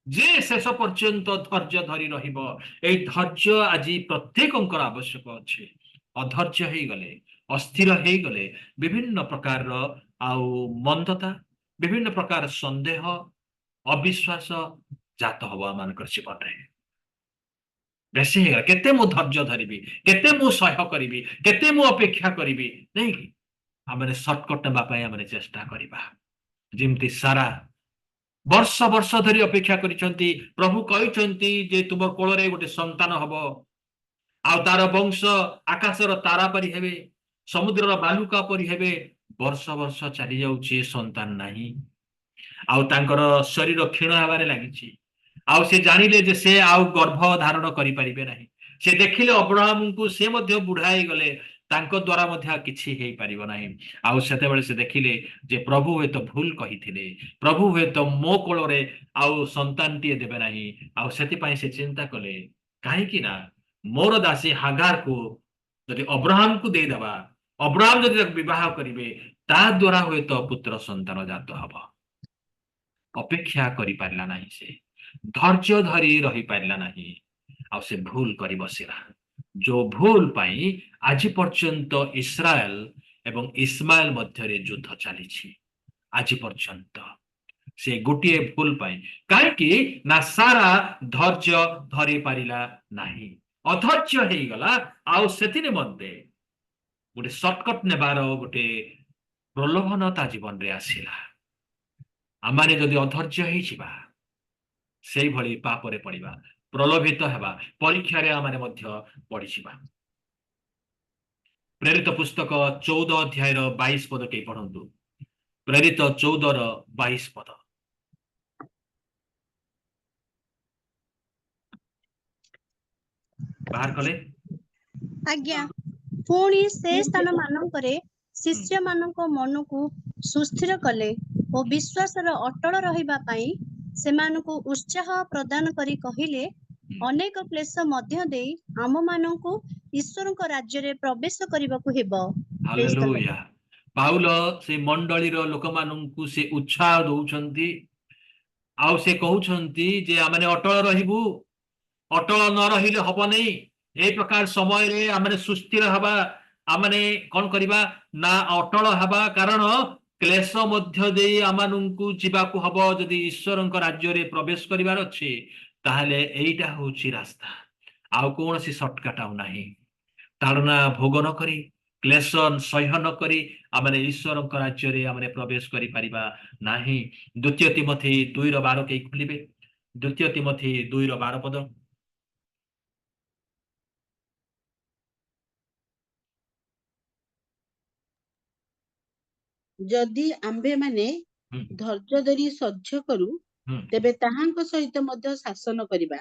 S2: जे शेष पर्यंत धैर्य धरि रहिबो ए धैर्य आजि प्रत्येकंकर आवश्यक अछि अधैर्य हेई गले अस्थिर हेई गले विभिन्न प्रकार रो आउ मंदता विभिन्न प्रकार संदेह अविश्वास जात हबो मानकर जीवन रे बेसी केते मु धैर्य धरिबी केते मु सह्य करिबी केते मु अपेक्षा करिबी नहीं कि हमरे शॉर्टकट नबा पय हमरे चेष्टा करिबा जिमती सारा वर्ष वर्ष धरि अपेक्षा करिसंती प्रभु कहिसंती जे तुम कोल रे गोटे संतान हबो आ तार वंश आकाशर तारा परि हेबे समुद्रर बालुका परि हेबे वर्ष वर्ष चली जाउची संतान नाही आ तांकर शरीर क्षीण हेबारे लागिची आ से जानिले जे से आउ गर्भ धारण करि परिबे नाही से देखिले अब्राहम को से मध्य बुढाई गले तांको द्वारा मध्य किछि हेई परिबो नाही आ सेते बेले से देखिले जे प्रभु हे तो भूल कहिथिले प्रभु हे तो मो कोल रे आउ संतान टिए देबे नाही आ सेति पई से चिंता कले काहे कि ना मोर दासी हागार को जदि अब्राहम को दे देबा अब्राहम जदि विवाह करिवे ता द्वारा होय तो पुत्र संतान जात हबो अपेक्षा करि पारला नाही से धैर्य धरि रही पारला नाही आ से भूल करि बसिला जो भूल पाई आज पर्यंत इस्राएल ଏବଂ ଇସ୍ମାଏଲ ମଧ୍ୟରେ ଯୁଦ୍ଧ ଚାଲିଛି ଆଜି ପର୍ଯ୍ୟନ୍ତ। ସେ ଗୋଟିଏ ଭୁଲ ପାଇଁ କାହିଁକି ନା ସାରା ଧୈର୍ଯ୍ୟ ଧରି ପାରିଲା ନାହିଁ, ଅଧୈର୍ଯ୍ୟ ହେଇଗଲା। ଆଉ ସେଥି ନିମନ୍ତେ ଗୋଟେ ସର୍ଟକଟ ନେବାର ଗୋଟେ ପ୍ରଲୋଭନ ତା ଜୀବନରେ ଆସିଲା। ଆମମାନେ ଯଦି ଅଧୈର୍ଯ୍ୟ ହେଇଯିବା ସେଇଭଳି ପାପରେ ପଡ଼ିବା, ପ୍ରଲୋଭିତ ହେବା, ପରୀକ୍ଷାରେ ଆମମାନେ ମଧ୍ୟ ପଡ଼ିଯିବା। ପ୍ରେରିତ ପୁସ୍ତକ 14 ଅଧ୍ୟାୟର 22 ପଦ କେହି ପଢନ୍ତୁ। ପ୍ରେରିତ 14ର 22 ପଦ। ବାହାର କଲେ।
S5: ଆଜ୍ଞା, ପୁଣି ସେ ସ୍ଥାନ ମାନଙ୍କରେ ଶିଷ୍ୟ ମାନଙ୍କ ମନକୁ ସୁସ୍ଥିର କଲେ ଓ ବିଶ୍ୱାସର ଅଟଳ ରହିବା ପାଇଁ ସେମାନଙ୍କୁ ଉତ୍ସାହ ପ୍ରଦାନ କରି କହିଲେ, ଅନେକ କ୍ଲେଶ ମଧ୍ୟ ଦେଇ ଆମମାନଙ୍କୁ ଈଶ୍ୱରଙ୍କ ରାଜ୍ୟରେ ପ୍ରବେଶ କରିବାକୁ ହେବ। Praise the Lord.
S2: Hallelujah. Paul ସେ ମଣ୍ଡଳୀର ଲୋକମାନଙ୍କୁ ସେ ଉତ୍ସାହ ଦଉଛନ୍ତି, ଆଉ ସେ କହୁଛନ୍ତି ଯେ ଆମେ ଅଟଳ ରହିବୁ। ଅଟଳ ନ ରହିଲେ ହବନି। ଏ ପ୍ରକାର ସମୟରେ ଆମେ ସୁସ୍ଥିର ହେବା, ଆମେ କଣ କରିବା ନା ଅଟଳ ହେବା, କାରଣ କ୍ଲେଶ ମଧ୍ୟ ଦେଇ ଆମମାନଙ୍କୁ ଯିବାକୁ ହବ। ଯଦି ଈଶ୍ୱରଙ୍କ ରାଜ୍ୟରେ ପ୍ରବେଶ କରିବାର ଅଛି ତାହେଲେ ଏଇଟା ହଉଛି ରାସ୍ତା, ଆଉ କୌଣସି ସର୍ଟକଟ ଆଉ ନାହିଁ। ତାଡ଼ନା ଭୋଗ ନ କରି, କ୍ଲେଶ ସହ୍ୟ ନ କରି ଆମେ ଈଶ୍ୱରଙ୍କ ରାଜ୍ୟରେ ଆମେ ପ୍ରବେଶ କରିପାରିବା ନାହିଁ। ଦ୍ୱିତୀୟ ତିମୋଥୀ 2:12 କେହି ଖୋଲିବେ? ଦ୍ୱିତୀୟ ତିମୋଥୀ 2:12 ପଦ।
S3: ଯଦି ଆମ୍ଭେମାନେ
S2: ହୁଁ,
S3: ଧୈର୍ଯ୍ୟ ଧରି ସହ୍ୟ କରୁ
S2: ହୁଁ।
S3: ତେବେ ତାହାଙ୍କ ସହିତ ମଧ୍ୟ ଶାସନ କରିବା।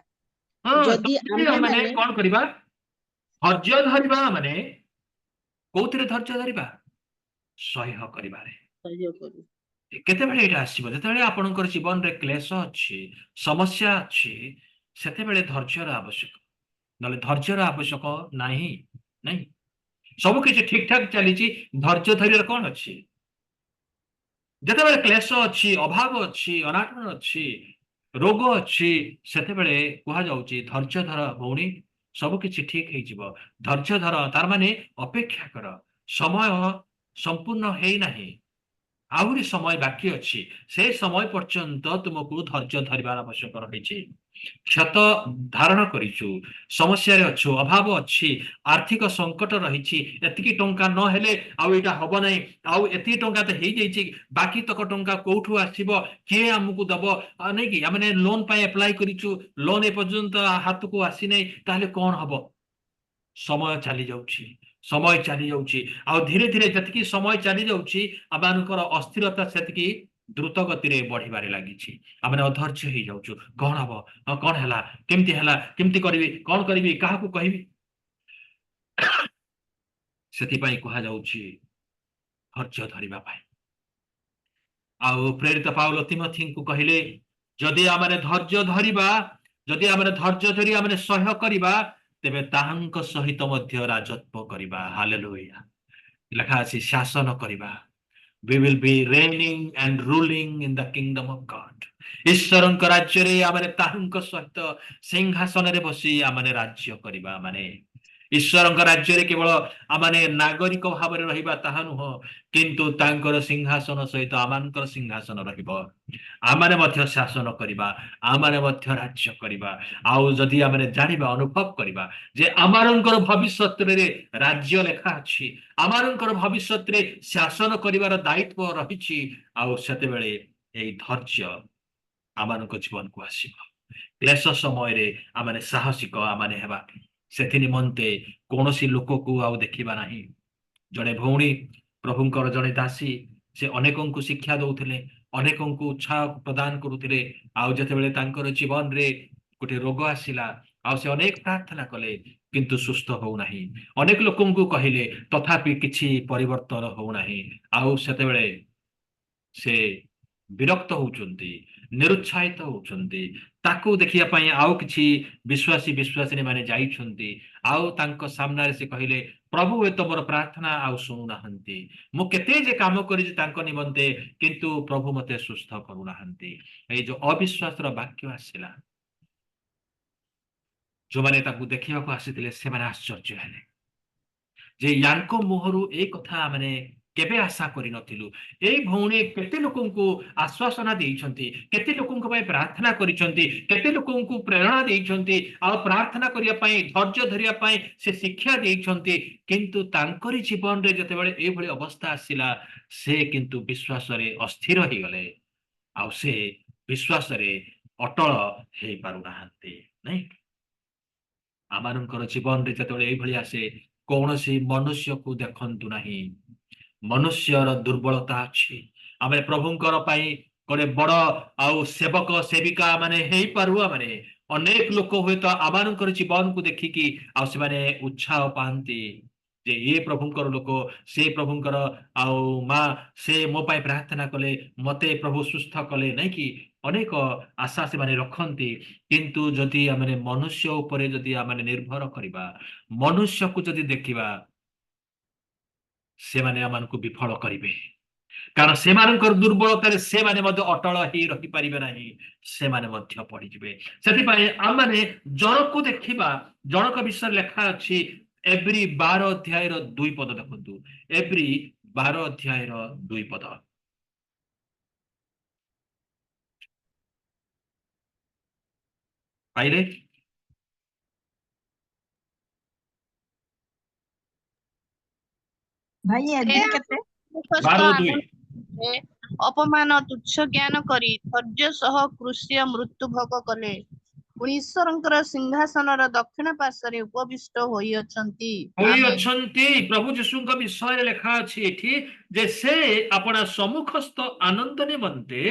S2: ହଁ,
S3: ଯଦି
S2: ଆମେ
S3: ଆମ୍ଭେମାନେ
S2: କଣ କରିବା? ଧୈର୍ଯ୍ୟ ଧରିବା। ମାନେ କୋଉଥିରେ ଧୈର୍ଯ୍ୟ ଧରିବା? ସହ୍ୟ କରିବାରେ।
S3: ସହ୍ୟ କରୁ।
S2: କେତେବେଳେ ଏଇଟା ଆସିବ? ଯେତେବେଳେ ଆପଣଙ୍କର ଜୀବନରେ କ୍ଲେଶ ଅଛି, ସମସ୍ୟା ଅଛି, ସେତେବେଳେ ଧୈର୍ଯ୍ୟର ଆବଶ୍ୟକ। ନହେଲେ ଧୈର୍ଯ୍ୟର ଆବଶ୍ୟକ ନାହିଁ। ନାଇଁ, ସବୁ କିଛି ଠିକ ଠାକ ଚାଲିଛି, ଧୈର୍ଯ୍ୟ ଧରିବାର କଣ ଅଛି? ଯେତେବେଳେ କ୍ଲେଶ ଅଛି, ଅଭାବ ଅଛି, ଅନାଟନ ଅଛି, ରୋଗ ଅଛି, ସେତେବେଳେ କୁହାଯାଉଛି ଧୈର୍ଯ୍ୟ ଧର ଭଉଣୀ, ସବୁ କିଛି ଠିକ ହେଇଯିବ। ଧୈର୍ଯ୍ୟ ଧର, ତାର ମାନେ ଅପେକ୍ଷା କର। ସମୟ ସମ୍ପୂର୍ଣ୍ଣ ହେଇନାହିଁ, ଆହୁରି ସମୟ ବାକି ଅଛି। ସେ ସମୟ ପର୍ଯ୍ୟନ୍ତ ତୁମକୁ ଧୈର୍ଯ୍ୟ ଧରିବାର ଆବଶ୍ୟକ ରହିଛି। କ୍ଷତ ଧାରଣ କରିଛୁ, ସମସ୍ୟାରେ ଅଛୁ, ଅଭାବ ଅଛି, ଆର୍ଥିକ ସଙ୍କଟ ରହିଛି, ଏତିକି ଟଙ୍କା ନହେଲେ ଆଉ ଏଇଟା ହବ ନାହିଁ, ଆଉ ଏତିକି ଟଙ୍କା ତ ହେଇଯାଇଛି, ବାକି ତକ ଟଙ୍କା କୋଉଠୁ ଆସିବ, କିଏ ଆମକୁ ଦବ? ନାଇକି ଆମେ ଲୋନ ପାଇଁ ଆପ୍ଲାଏ କରିଛୁ, ଲୋନ ଏପର୍ଯ୍ୟନ୍ତ ହାତକୁ ଆସିନାହିଁ, ତାହେଲେ କଣ ହବ? ସମୟ ଚାଲି ଯାଉଛି, ସମୟ ଚାଲି ଯାଉଛି, ଆଉ ଧୀରେ ଧୀରେ ଯେତିକି ସମୟ ଚାଲି ଯାଉଛି ଆମମାନଙ୍କର ଅସ୍ଥିରତା ସେତିକି ଦ୍ରୁତ ଗତିରେ ବଢିବାରେ ଲାଗିଛି। ଆମେ ଅଧୈର୍ଯ୍ୟ ହେଇଯାଉଛୁ। କଣ ହବ? କଣ ହେଲା? କେମିତି ହେଲା? କେମିତି କରିବି? କଣ କରିବି? କାହାକୁ କହିବି? ସେଥିପାଇଁ କୁହାଯାଉଛି ଧୈର୍ଯ୍ୟ ଧରିବା ପାଇଁ। ଆଉ ପ୍ରେରିତ ପାଉଲ ତିମୋଥୀଙ୍କୁ କହିଲେ, ଯଦି ଆମେ ଧୈର୍ଯ୍ୟ ଧରିବା, ଯଦି ଆମେ ଧୈର୍ଯ୍ୟ ଧରି ଆମେ ସହ୍ୟ କରିବା, ତେବେ ତାହାଙ୍କ ସହିତ ମଧ୍ୟ ରାଜତ୍ୱ କରିବା। ହାଲେଲୁୟା। ଲେଖା ଅଛି ଶାସନ କରିବା। We will be reigning and ruling in the kingdom of God. ଈଶ୍ୱରଙ୍କ ରାଜ୍ୟରେ ଆମେ ତାହାଙ୍କ ସହିତ ସିଂହାସନରେ ବସି ଆମେ ରାଜ୍ୟ କରିବା। ମାନେ ଈଶ୍ୱରଙ୍କ ରାଜ୍ୟରେ କେବଳ ଆମେ ନାଗରିକ ଭାବରେ ରହିବା ତାହା ନୁହଁ, କିନ୍ତୁ ତାଙ୍କର ସିଂହାସନ ସହିତ ଆମମାନଙ୍କର ସିଂହାସନ ରହିବ। ଆମେ ମଧ୍ୟ ଶାସନ କରିବା, ଆମେ ମଧ୍ୟ ରାଜ୍ୟ କରିବା। ଆଉ ଯଦି ଆମେ ଜାଣିବା, ଅନୁଭବ କରିବା ଯେ ଆମମାନଙ୍କର ଭବିଷ୍ୟତରେ ରାଜ୍ୟ ଲେଖା ଅଛି, ଆମମାନଙ୍କର ଭବିଷ୍ୟତରେ ଶାସନ କରିବାର ଦାୟିତ୍ୱ ରହିଛି, ଆଉ ସେତେବେଳେ ଏଇ ଧୈର୍ଯ୍ୟ ଆମମାନଙ୍କ ଜୀବନକୁ ଆସିବ। କ୍ଲେଶ ସମୟରେ ଆମେ ସାହସିକ ଆମେ ହେବା। ସେଥି ନିମନ୍ତେ କୌଣସି ଲୋକକୁ ଆଉ ଦେଖିବା ନାହିଁ। ଜଣେ ଭଉଣୀ, ପ୍ରଭୁଙ୍କର ଜଣେ ଦାସୀ, ସେ ଅନେକଙ୍କୁ ଶିକ୍ଷା ଦଉଥିଲେ, ଅନେକଙ୍କୁ ଉତ୍ସାହ ପ୍ରଦାନ କରୁଥିଲେ। ଆଉ ଯେତେବେଳେ ତାଙ୍କର ଜୀବନରେ ଗୋଟେ ରୋଗ ଆସିଲା, ଆଉ ସେ ଅନେକ ପ୍ରାର୍ଥନା କଲେ, କିନ୍ତୁ ସୁସ୍ଥ ହଉନାହିଁ। ଅନେକ ଲୋକଙ୍କୁ କହିଲେ, ତଥାପି କିଛି ପରିବର୍ତ୍ତନ ହଉନାହିଁ। ଆଉ ସେତେବେଳେ ସେ ବିରକ୍ତ ହଉଛନ୍ତି, ନିରୁତ୍ସାହିତ ହଉଛନ୍ତି। ତାକୁ ଦେଖିବା ପାଇଁ ଆଉ କିଛି ବିଶ୍ୱାସୀ ମାନେ ଯାଇଛନ୍ତି, ଆଉ ତାଙ୍କ ସାମ୍ନାରେ ସେ କହିଲେ, ପ୍ରଭୁ ଏ ତମର ପ୍ରାର୍ଥନା ଆଉ ଶୁଣୁନାହାନ୍ତି। ମୁଁ କେତେ ଯେ କାମ କରିଛି ତାଙ୍କ ନିମନ୍ତେ, କିନ୍ତୁ ପ୍ରଭୁ ମତେ ସୁସ୍ଥ କରୁନାହାନ୍ତି। ଏଇ ଯୋଉ ଅବିଶ୍ୱାସର ବାକ୍ୟ ଆସିଲା, ଯୋଉମାନେ ତାକୁ ଦେଖିବାକୁ ଆସିଥିଲେ ସେମାନେ ଆଶ୍ଚର୍ଯ୍ୟ ହେଲେ। ଯେ ୟାଙ୍କ ମୁହଁରୁ ଏଇ କଥା ମାନେ କେବେ ଆଶା କରିନଥିଲୁ। ଏଇ ଭଉଣୀ କେତେ ଲୋକଙ୍କୁ ଆଶ୍ୱାସନା ଦେଇଛନ୍ତି, କେତେ ଲୋକଙ୍କ ପାଇଁ ପ୍ରାର୍ଥନା କରିଛନ୍ତି, କେତେ ଲୋକଙ୍କୁ ପ୍ରେରଣା ଦେଇଛନ୍ତି, ଆଉ ପ୍ରାର୍ଥନା କରିବା ପାଇଁ ଧୈର୍ଯ୍ୟ ଧରିବା ପାଇଁ ସେ ଶିକ୍ଷା ଦେଇଛନ୍ତି। କିନ୍ତୁ ତାଙ୍କରି ଜୀବନରେ ଯେତେବେଳେ ଏଇଭଳି ଅବସ୍ଥା ଆସିଲା, ସେ କିନ୍ତୁ ବିଶ୍ୱାସରେ ଅସ୍ଥିର ହେଇଗଲେ, ଆଉ ସେ ବିଶ୍ୱାସରେ ଅଟଳ ହେଇପାରୁନାହାନ୍ତି। ନାଇଁ, ଆମମାନଙ୍କର ଜୀବନରେ ଯେତେବେଳେ ଏଇଭଳି ଆସେ, କୌଣସି ମନୁଷ୍ୟକୁ ଦେଖନ୍ତୁ ନାହିଁ। ମନୁଷ୍ୟର ଦୁର୍ବଳତା ଅଛି। ଆମେ ପ୍ରଭୁଙ୍କର ପାଇଁ ଗୋଟେ ବଡ ଆଉ ସେବକ ସେବିକା ମାନେ ହେଇପାରୁ। ମାନେ ଅନେକ ଲୋକ ହୁଏତ ଆମମାନଙ୍କର ଜୀବନକୁ ଦେଖିକି ଆଉ ସେମାନେ ଉତ୍ସାହ ପାଆନ୍ତି ଯେ ଇଏ ପ୍ରଭୁଙ୍କର ଲୋକ, ସେ ପ୍ରଭୁଙ୍କର ଆଉ ମା, ସେ ମୋ ପାଇଁ ପ୍ରାର୍ଥନା କଲେ, ମତେ ପ୍ରଭୁ ସୁସ୍ଥ କଲେ, ନାଇଁ କି ଅନେକ ଆଶା ସେମାନେ ରଖନ୍ତି। କିନ୍ତୁ ଯଦି ଆମେ ମନୁଷ୍ୟ ଉପରେ ଯଦି ଆମେ ନିର୍ଭର କରିବା, ମନୁଷ୍ୟକୁ ଯଦି ଦେଖିବା, ସେମାନେ ଆମମାନଙ୍କୁ ବିଫଳ କରିବେ। କାରଣ ସେମାନଙ୍କର ଦୁର୍ବଳତାରେ ସେମାନେ ମଧ୍ୟ ଅଟଳ ହେଇ ରହିପାରିବେ ନାହିଁ, ସେମାନେ ମଧ୍ୟ ପଡିଯିବେ। ସେଥିପାଇଁ ଆମମାନେ ଜଣକୁ ଦେଖିବା, ଜଣକ ବିଷୟରେ ଲେଖା ଅଛି ଏବ୍ରି 12 ଅଧ୍ୟାୟର 2 ପଦ ଦେଖନ୍ତୁ। ଏବ୍ରି 12 ଅଧ୍ୟାୟର 2 ପଦ। ପାଇଲେ?
S5: ଭାଇ ଏବେ କେତେ?
S2: 12:2।
S6: ଅପମାନ ତୁଚ୍ଛ ଜ୍ଞାନ କରି ଧୈର୍ଯ୍ୟ ସହ କୃଷ୍ୟ ମୃତ୍ୟୁ ଭୋଗ କଲେ, ପୁଣି ଈଶ୍ୱରଙ୍କର ସିଂହାସନର ଦକ୍ଷିଣ ପାର୍ଶ୍ୱରେ ଉପବିଷ୍ଟ ହୋଇଅଛନ୍ତି। ଆମେନ୍।
S2: ପ୍ରଭୁ ଯୀଶୁଙ୍କ ବିଷୟରେ ଲେଖା ଅଛି ଏଠି ଯେ ସେ ଆପଣା ସମ୍ମୁଖସ୍ଥ ଆନନ୍ଦ ନିମନ୍ତେ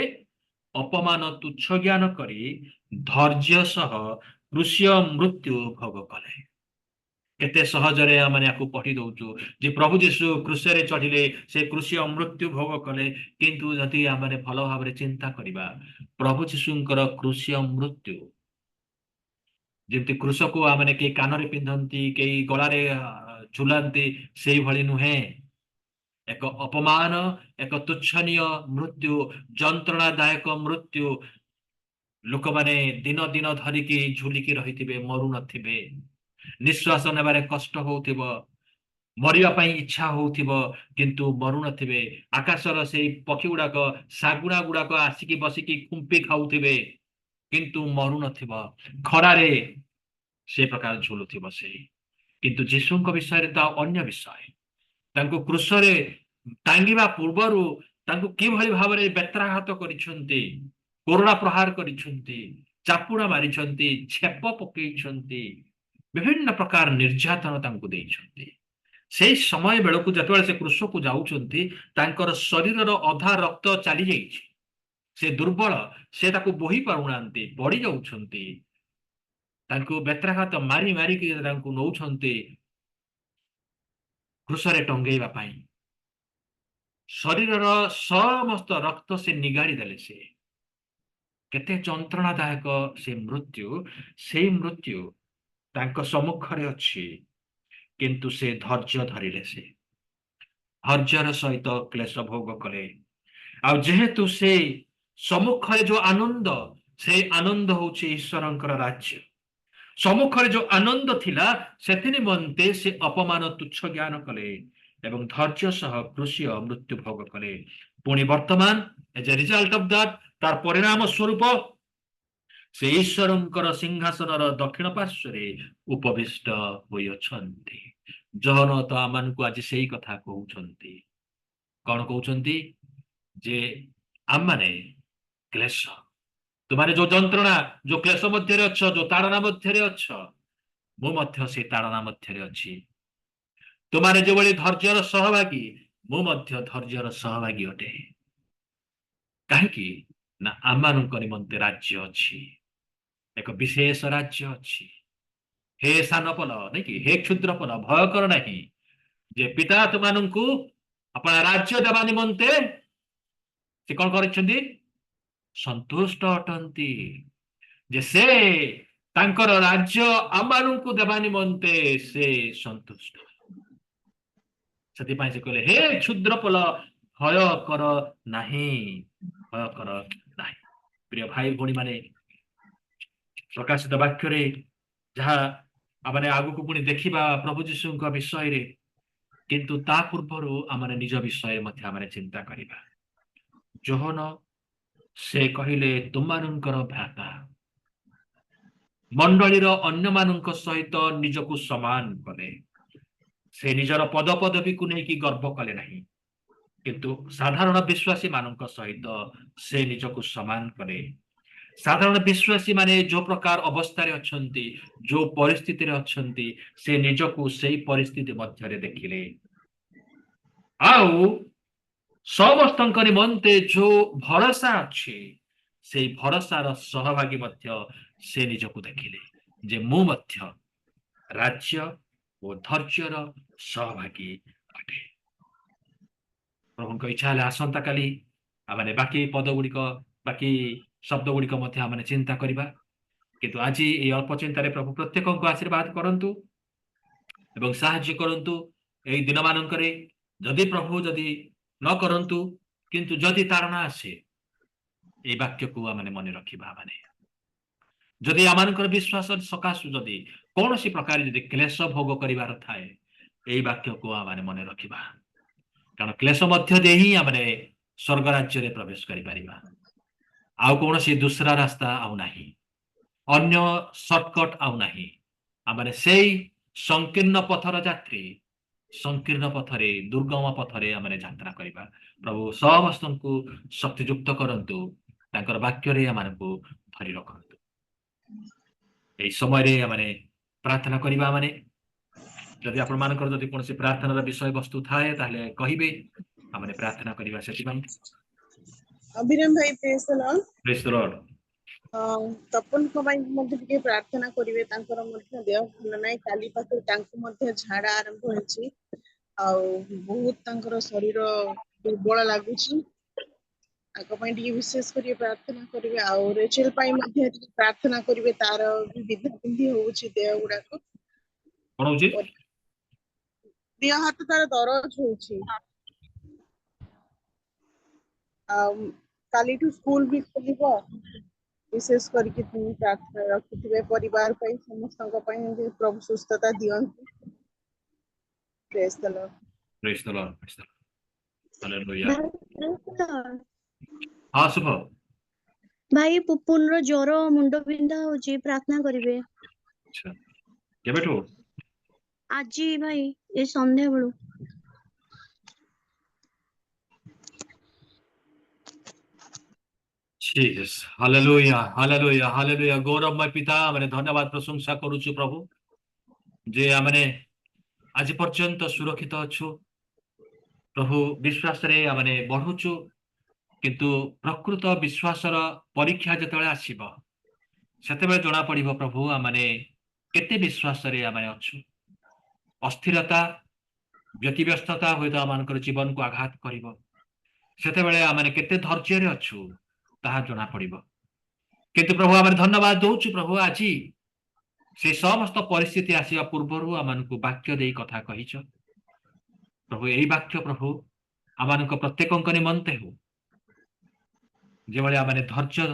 S2: ଅପମାନ ତୁଚ୍ଛ ଜ୍ଞାନ କରି ଧୈର୍ଯ୍ୟ ସହ କୃଷ୍ୟ ମୃତ୍ୟୁ ଭୋଗ କଲେ। କେତେ ସହଜରେ ଆମେ ୟାକୁ ପଢି ଦଉଛୁ ଯେ ପ୍ରଭୁ ଯୀଶୁ କୃଷରେ ଚଢିଲେ, ସେ କୃଷି ମୃତ୍ୟୁ ଭୋଗ କଲେ। କିନ୍ତୁ ଯଦି ଆମେ ଭଲ ଭାବରେ ଚିନ୍ତା କରିବା, ପ୍ରଭୁ ଯୀଶୁଙ୍କର କୃଷି ମୃତ୍ୟୁ ଯେମିତି କୃଷକୁ ଆମେ କେହି କାନରେ ପିନ୍ଧନ୍ତି, କେହି ଗଳାରେ ଝୁଲାନ୍ତି, ସେଇଭଳି ନୁହେଁ। ଏକ ଅପମାନ, ଏକ ତୁଚ୍ଛନୀୟ ମୃତ୍ୟୁ, ଯନ୍ତ୍ରଣାଦାୟକ ମୃତ୍ୟୁ। ଲୋକମାନେ ଦିନ ଦିନ ଧରିକି ଝୁଲିକି ରହିଥିବେ, ମରୁନଥିବେ। ନିଶ୍ୱାସ ନେବାରେ କଷ୍ଟ ହଉଥିବ, ମରିବା ପାଇଁ ଇଚ୍ଛା ହଉଥିବ, କିନ୍ତୁ ମରୁନଥିବେ। ଆକାଶର ସେଇ ପକ୍ଷୀ ଗୁଡାକ, ଶାଗୁଣା ଗୁଡାକ ଆସିକି ବସିକି ଖୁମ୍ପି ଖାଉଥିବେ, କିନ୍ତୁ ମରୁନଥିବ। ଖରାରେ ସେ ପ୍ରକାର ଝୁଲୁଥିବ ସେ। କିନ୍ତୁ ଯୀଶୁଙ୍କ ବିଷୟରେ ତ ଅନ୍ୟ ବିଷୟ। ତାଙ୍କୁ କୃଷରେ ଟାଙ୍ଗିବା ପୂର୍ବରୁ ତାଙ୍କୁ କିଭଳି ଭାବରେ ବେତ୍ରାଘାତ କରିଛନ୍ତି, କୋରଡ଼ା ପ୍ରହାର କରିଛନ୍ତି, ଚାପୁଡା ମାରିଛନ୍ତି, ଛେପ ପକେଇଛନ୍ତି, ବିଭିନ୍ନ ପ୍ରକାର ନିର୍ଯାତନା ତାଙ୍କୁ ଦେଇଛନ୍ତି। ସେଇ ସମୟ ବେଳକୁ ଯେତେବେଳେ ସେ କୃଷକୁ ଯାଉଛନ୍ତି, ତାଙ୍କର ଶରୀରର ଅଧା ରକ୍ତ ଚାଲି ଯାଇଛି, ସେ ଦୁର୍ବଳ, ସେ ତାକୁ ବୋହି ପାରୁନାହାନ୍ତି, ପଡି ଯାଉଛନ୍ତି। ତାଙ୍କୁ ବେତ୍ରାଘାତ ମାରି ମାରିକି ତାଙ୍କୁ ନଉଛନ୍ତି କୃଷରେ ଟଙ୍ଗେଇବା ପାଇଁ। ଶରୀରର ସମସ୍ତ ରକ୍ତ ସେ ନିଗାଡି ଦେଲେ। ସେ କେତେ ଯନ୍ତ୍ରଣାଦାୟକ ସେ ମୃତ୍ୟୁ। ସେଇ ମୃତ୍ୟୁ ତାଙ୍କ ସମ୍ମୁଖରେ ଅଛି, କିନ୍ତୁ ସେ ଧୈର୍ଯ୍ୟ ଧରିଲେ। ସେ ଧୈର୍ଯ୍ୟର ସହିତ କ୍ଲେଶ ଭୋଗ କଲେ। ଆଉ ଯେହେତୁ ସେ ସମ୍ମୁଖରେ ଯୋଉ ଆନନ୍ଦ, ସେ ଆନନ୍ଦ ହଉଛି ଈଶ୍ୱରଙ୍କର ରାଜ୍ୟ। ସମ୍ମୁଖରେ ଯୋଉ ଆନନ୍ଦ ଥିଲା, ସେଥି ନିମନ୍ତେ ସେ ଅପମାନ ତୁଚ୍ଛ ଜ୍ଞାନ କଲେ ଏବଂ ଧୈର୍ଯ୍ୟ ସହ କୃଷି ମୃତ୍ୟୁ ଭୋଗ କଲେ। ପୁଣି ବର୍ତ୍ତମାନ age A result of that, ତାର ପରିଣାମ ସ୍ୱରୂପ ସେ ଈଶ୍ୱରଙ୍କର ସିଂହାସନର ଦକ୍ଷିଣ ପାର୍ଶ୍ୱରେ ଉପବିଷ୍ଟ ହୋଇଅଛନ୍ତି। ଜହନ ତ ଆମମାନଙ୍କୁ ଆଜି ସେଇ କଥା କହୁଛନ୍ତି। କଣ କହୁଛନ୍ତି? ଯେ ଆମମାନେ କ୍ଲେଶ, ତୁମାନେ ଯୋଉ ଯନ୍ତ୍ରଣା, ଯୋଉ କ୍ଲେଶ ମଧ୍ୟରେ ଅଛ, ଯୋଉ ତାଡ଼ନା ମଧ୍ୟରେ ଅଛ, ମୁଁ ମଧ୍ୟ ସେଇ ତାଡ଼ନା ମଧ୍ୟରେ ଅଛି। ତୁମାନେ ଯେଭଳି ଧୈର୍ଯ୍ୟର ସହଭାଗୀ, ମୁଁ ମଧ୍ୟ ଧୈର୍ଯ୍ୟର ସହଭାଗୀ ଅଟେ। କାହିଁକି ନା ଆମମାନଙ୍କ ନିମନ୍ତେ ରାଜ୍ୟ ଅଛି, ଏକ ବିଶେଷ ରାଜ୍ୟ ଅଛି। ହେ ସାନ ପଲ, ନାଇଁ କି, ହେ କ୍ଷୁଦ୍ର ପଲ, ଭୟ କର ନାହିଁ, ଯେ ପିତା ତୁମାନଙ୍କୁ ଆପଣ ରାଜ୍ୟ ଦେବା ନିମନ୍ତେ ସେ କଣ କରିଛନ୍ତି? ସନ୍ତୁଷ୍ଟ ଅଟନ୍ତି। ଯେ ସେ ତାଙ୍କର ରାଜ୍ୟ ଆମମାନଙ୍କୁ ଦେବା ନିମନ୍ତେ ସେ ସନ୍ତୁଷ୍ଟ। ସେଥିପାଇଁ ସେ କହିଲେ, ହେ କ୍ଷୁଦ୍ର ପଲ, ଭୟ କର ନାହିଁ, ଭୟ କର ନାହିଁ। ପ୍ରିୟ ଭାଇ ଭଉଣୀ ମାନେ, ପ୍ରକାଶିତ ବାକ୍ୟରେ ଯାହା ଆମେ ଆଗକୁ ପୁଣି ଦେଖିବା ପ୍ରଭୁ ଯୀଶୁଙ୍କ ବିଷୟରେ, किंतु ता पूर्वर आमने निज विषय मध्य आमने चिंता करिबा। जोहन से कहिले तुममानंकर भ्राता मंडलीर अन्य मानक सहित निजकु समान कले। से निजर पद पदवी को नहीं गर्व कले नहीं, किंतु साधारण विश्वासी मानक सहित से निजकु समान कले। साधारण विश्वासी माने जो प्रकार अवस्था रे अछंती, जो परिस्थिति रे अछंती, से निजकु सही परिस्थिति मध्य देखिले। आउ समस्तଙ୍କ निमंते जो भरोसा अच्छी से भरोसार सहभागी मध्य से निजकु देखिले जे मु मध्य राज्य और धैर्यर सहभागी अटे। प्रभु इच्छा हेले आसंता काली आमने बाकी पद गुड़िक बाकी शब्द गुड़िक मध्य आमने चिंता करिबा, किंतु आज ये अल्प चिंतार प्रभु प्रत्येक को आशीर्वाद करंतु एवं साहाय्य करंतु। एई दिन मानकरे जदि प्रभु जदि न करंतु किंतु जदि तारणा आसे ए वाक्य को आमने मन रखिबा। माने जदि आमानकर विश्वास सकाशु जदि कौन सी प्रकार जदि क्लेश भोग करिवार थाए ए वाक्य को आमने मन रखिबा, कारण क्लेश मध्य दे ही आमने स्वर्ग राज्य रे प्रवेश करि परिबा। आउ कौन सी दूसरा रास्ता आउ नाही, अन्य शॉर्टकट आउ नाही। आमने सेई संकीर्ण पथर यात्री, संकीर्ण पथरे दुर्गम पथरे आमने यात्रा करिबा। प्रभु समस्त को शक्तियुक्त करंतु, तांकर वाक्य रे आमानकु धरि रखंतु। एई समय रे आमने प्रार्थना करिबा। माने जदि आपण मानकर जदि कोनसी प्रार्थनार विषय वस्तु थाए ताहले कहिबे, आमने प्रार्थना करिबा। सेति पई
S6: अभिराम भाई praise the Lord.
S2: Praise the Lord.
S6: Tapan को भाई मध्य टिके प्रार्थना करिवे। तांकर मध्य देह भल नाही, काली पाखे तांको मध्य झाड़ा आरंभ होछि आ बहुत तांकर शरीर दुर्बल लागुछि। आको पई टिके विशेष करी प्रार्थना करिवे। आ रेचेल पई मध्य टिके प्रार्थना करिवे। तार विविध बिंदी होछि देह गुडा को
S2: कोन होछि,
S6: देह हाथ तार दरज होछि। काली टू स्कूल भी खोलिबो। विशेष करके तुम प्रार्थना रखिथिबे परिवार पई, समस्तक पई जे प्रभु सुस्थता दियंतु। Praise the Lord.
S2: Praise the Lord, praise the Lord, hallelujah. हां शुभ
S5: भाई पुपुनर ज्वर मुंड बिंधा होची, प्रार्थना करिवे।
S2: अच्छा केबेठो?
S5: आजी भाई ए संध्या बेलू।
S2: Jesus, hallelujah, hallelujah, hallelujah. गौरवमय पिता माने धन्यवाद प्रशंसा करूछु प्रभु जे आमने आज पर्यंत सुरक्षित अच्छु प्रभु। विश्वास रे आमने बढ़ुछु, किंतु प्रकृत विश्वासर परीक्षा जतले आसीबो सेतेबे जणा पड़िबो प्रभु आमने केते विश्वास रे आमने अच्छु। अस्थिरता व्यतिव्यस्तता होइतो आमानकर जीवन को आघात करिवो, सेतेबेले आमने केते धैर्य रे अच्छु ताहा जणा पड़िबो। किंतु प्रभु आमने धन्यवाद दउछु प्रभु, आज से समस्त परिस्थिति आसीबा पूर्वरु आमानकु वाक्य देई कथा कहिछ प्रभु। एई वाक्य प्रभु आमानक प्रत्येकଙ୍କ निमंते हो, जेबले आमने धैर्य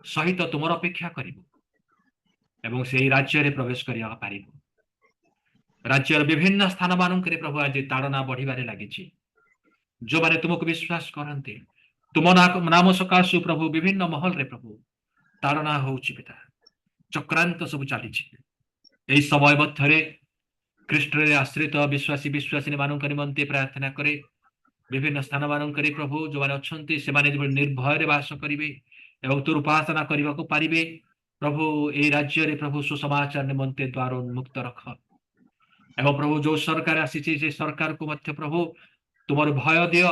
S2: सहित तुमर अपेक्षा करिबो एवं सेई राज्य रे प्रवेश करिया पारिबो। राज्यर विभिन्न स्थान मानकरे प्रभु आज ताड़ना बढ़िबारे लागिछि। जो माने तुमको विश्वास करन्ते तुम नाम सकाशु प्रभु विभिन्न महल रे प्रभु ताड़ना होउछि पिता, चक्रांत सब चलीछि। एई समय मध्यरे कृष्ण रे आश्रित विश्वासी विश्वासिनी मानक निमंते प्रार्थना करे। विभिन्न स्थान मानकरे प्रभु जो माने अछन्ति से माने निर्भय रे वास करिवे एवं तोर उपासना करिबा को पारिबे प्रभु। एई राज्य रे प्रभु सुसमाचार निमंते द्वार उन्मुक्त रख एवं प्रभु जो सरकार आसीछि से सरकार को मध्य प्रभु तुमर भय दियो,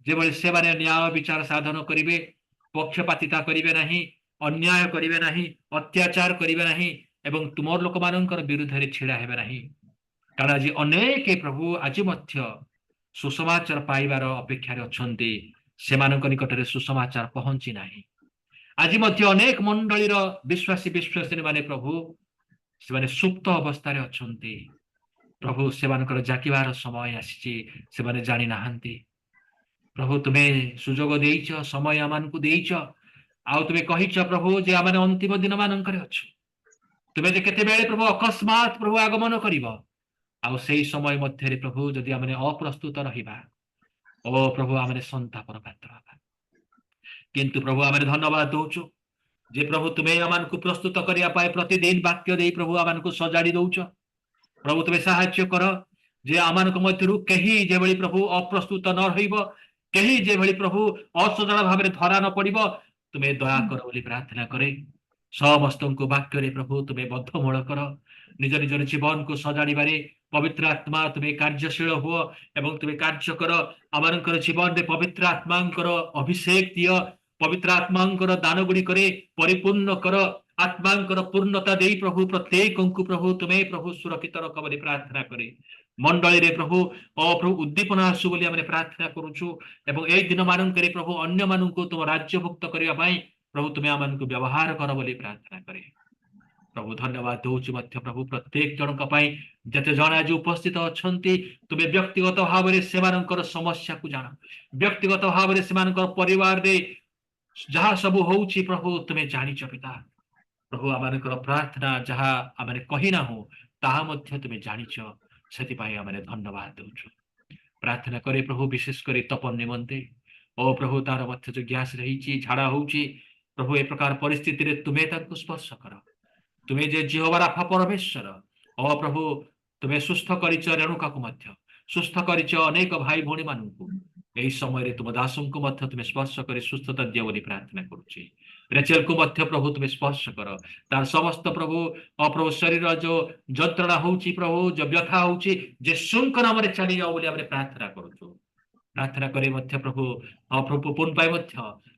S2: जेबले से माने न्याय विचार साधन करिवे, पक्षपातिता करिवे नाही, अन्याय करिवे नाही, अत्याचार करिवे नाही एवं तुमर लोक मानकर विरुद्ध रे छिड़ा हेबे नाही। कारण आज अनेक प्रभु आज मध्य सुसमाचार पाइबार अपेक्षा रे अछन्ति, सेमानक निकटरे सुसमाचार पहुंची नाही। आज मध्य अनेक मंडलीर विश्वासी विश्वासिनी माने प्रभु से माने सुप्त अवस्था रे अछन्ति प्रभु। सेमानकर जाकिबार समय आसीछि, से माने जानि नाहंती प्रभु। तुमे सुजोग देइछ, समय आमानकु देइछ, आउ तुमे कहिछ प्रभु जे आमाने अंतिम दिन मानकरे अछु। तुमे जे केते बेले प्रभु अकस्मात प्रभु आगमन करिवो, ଆଉ ସେଇ ସମୟ ମଧ୍ୟରେ ପ୍ରଭୁ ଯଦି ଆମେ ଅପ୍ରସ୍ତୁତ ରହିବା ଓ ପ୍ରଭୁ ଆମେ ସନ୍ତାପର ପାତ୍ର ହେବା। କିନ୍ତୁ ପ୍ରଭୁ ଆମେ ଧନ୍ୟବାଦ ଦଉଛୁ ଯେ ପ୍ରଭୁ ତୁମେ ଆମକୁ ପ୍ରସ୍ତୁତ କରିବା ପାଇଁ ପ୍ରତିଦିନ ବାକ୍ୟ ଦେଇ ପ୍ରଭୁ ଆମକୁ ସଜାଡ଼ି ଦଉଛ। ପ୍ରଭୁ ତୁମେ ସାହାଯ୍ୟ କର ଯେ ଆମମାନଙ୍କ ମଧ୍ୟରୁ କେହି ଯେଭଳି ପ୍ରଭୁ ଅପ୍ରସ୍ତୁତ ନ ରହିବ, କେହି ଯେଭଳି ପ୍ରଭୁ ଅସଜଳ ଭାବରେ ଧରା ନ ପଡ଼ିବ ତୁମେ ଦୟା କର ବୋଲି ପ୍ରାର୍ଥନା କରେ। ସମସ୍ତଙ୍କୁ ବାକ୍ୟରେ ପ୍ରଭୁ ତୁମେ ବଦ୍ଧମୂଳ କର। ନିଜ ନିଜର ଜୀବନକୁ ସଜାଡ଼ିବାରେ ପବିତ୍ର ଆତ୍ମା ତୁମେ କାର୍ଯ୍ୟଶୀଳ ହୁଅ ଏବଂ ତୁମେ କାର୍ଯ୍ୟ କର। ଆମମାନଙ୍କର ଜୀବନରେ ପବିତ୍ର ଆତ୍ମାଙ୍କର ଅଭିଷେକ ଦିଅ। ପବିତ୍ର ଆତ୍ମାଙ୍କର ଦାନ ଗୁଡ଼ିକରେ ପରିପୂର୍ଣ୍ଣ କର। ଆତ୍ମାଙ୍କର ପୂର୍ଣ୍ଣତା ଦେଇ ପ୍ରଭୁ ପ୍ରତ୍ୟେକଙ୍କୁ ପ୍ରଭୁ ତୁମେ ପ୍ରଭୁ ସୁରକ୍ଷିତ ରଖ ବୋଲି ପ୍ରାର୍ଥନା କରେ। ମଣ୍ଡଳୀରେ ପ୍ରଭୁ ପ୍ରଭୁ ଉଦ୍ଦୀପନା ଆସୁ ବୋଲି ଆମେ ପ୍ରାର୍ଥନା କରୁଛୁ ଏବଂ ଏଇ ଦିନ ମାନଙ୍କରେ ପ୍ରଭୁ ଅନ୍ୟମାନଙ୍କୁ ତୁମ ରାଜ୍ୟଭୁକ୍ତ କରିବା ପାଇଁ ପ୍ରଭୁ ତୁମେ ଆମମାନଙ୍କୁ ବ୍ୟବହାର କର ବୋଲି ପ୍ରାର୍ଥନା କରେ। ପ୍ରଭୁ ଧନ୍ୟବାଦ ଦଉଛୁ ମଧ୍ୟ ପ୍ରଭୁ ପ୍ରତ୍ୟେକ ଜଣଙ୍କ ପାଇଁ ଯେତେ ଜଣ ଆଜି ଉପସ୍ଥିତ ଅଛନ୍ତି ତୁମେ ବ୍ୟକ୍ତିଗତ ଭାବରେ ସେମାନଙ୍କର ସମସ୍ୟାକୁ ଜାଣ। ବ୍ୟକ୍ତିଗତ ଭାବରେ ସେମାନଙ୍କର ପରିବାରରେ ଯାହା ସବୁ ହଉଛି ପ୍ରଭୁ ତୁମେ ଜାଣିଛ ପିତା। ପ୍ରଭୁ ଆମମାନଙ୍କର ପ୍ରାର୍ଥନା ଯାହା ଆମେ କହିନାହୁଁ ତାହା ମଧ୍ୟ ତୁମେ ଜାଣିଛ। ସେଥିପାଇଁ ଆମେ ଧନ୍ୟବାଦ ଦଉଛୁ। ପ୍ରାର୍ଥନା କରେ ପ୍ରଭୁ ବିଶେଷ କରି ତପନ ନିମନ୍ତେ ଓ ପ୍ରଭୁ ତାର ମଧ୍ୟ ଯୋଉ ଗ୍ୟାସ ରହିଛି, ଝାଡ଼ା ହଉଛି ପ୍ରଭୁ ଏ ପ୍ରକାର ପରିସ୍ଥିତିରେ ତୁମେ ତାଙ୍କୁ ସ୍ପର୍ଶ କର। ତୁମେ ଯେ ଜିହୋବା ରାଫା ପରମେଶ୍ୱର ଓ ପ୍ରଭୁ ତୁମେ ସୁସ୍ଥ କରିଛ ରେଣୁକାକୁ ମଧ୍ୟ ସୁସ୍ଥ କରିଛ ଅନେକ ଭାଇ ଭଉଣୀ ମାନଙ୍କୁ। ଏହି ସମୟରେ ତୁମ ଦାସଙ୍କୁ ମଧ୍ୟ ତୁମେ ସ୍ପର୍ଶ କରି ସୁସ୍ଥତା ଦିଅ ବୋଲି ପ୍ରାର୍ଥନା କରୁଛି। ରେଚେଲକୁ ମଧ୍ୟ ପ୍ରଭୁ ତୁମେ ସ୍ପର୍ଶ କର। ତାର ସମସ୍ତ ପ୍ରଭୁ ପ୍ରଭୁ ଶରୀର ଯୋଉ ଯନ୍ତ୍ରଣା ହଉଛି ପ୍ରଭୁ ଯୋଉ ବ୍ୟଥା ହଉଛି ଯୀଶୁଙ୍କ ନାମରେ ଚାଲିଯାଉ ବୋଲି ଆମେ ପ୍ରାର୍ଥନା କରୁଛୁ। ପ୍ରାର୍ଥନା କରି ମଧ୍ୟ ପ୍ରଭୁ ପ୍ରଭୁ ପୁନ୍ ପାଇଁ ମଧ୍ୟ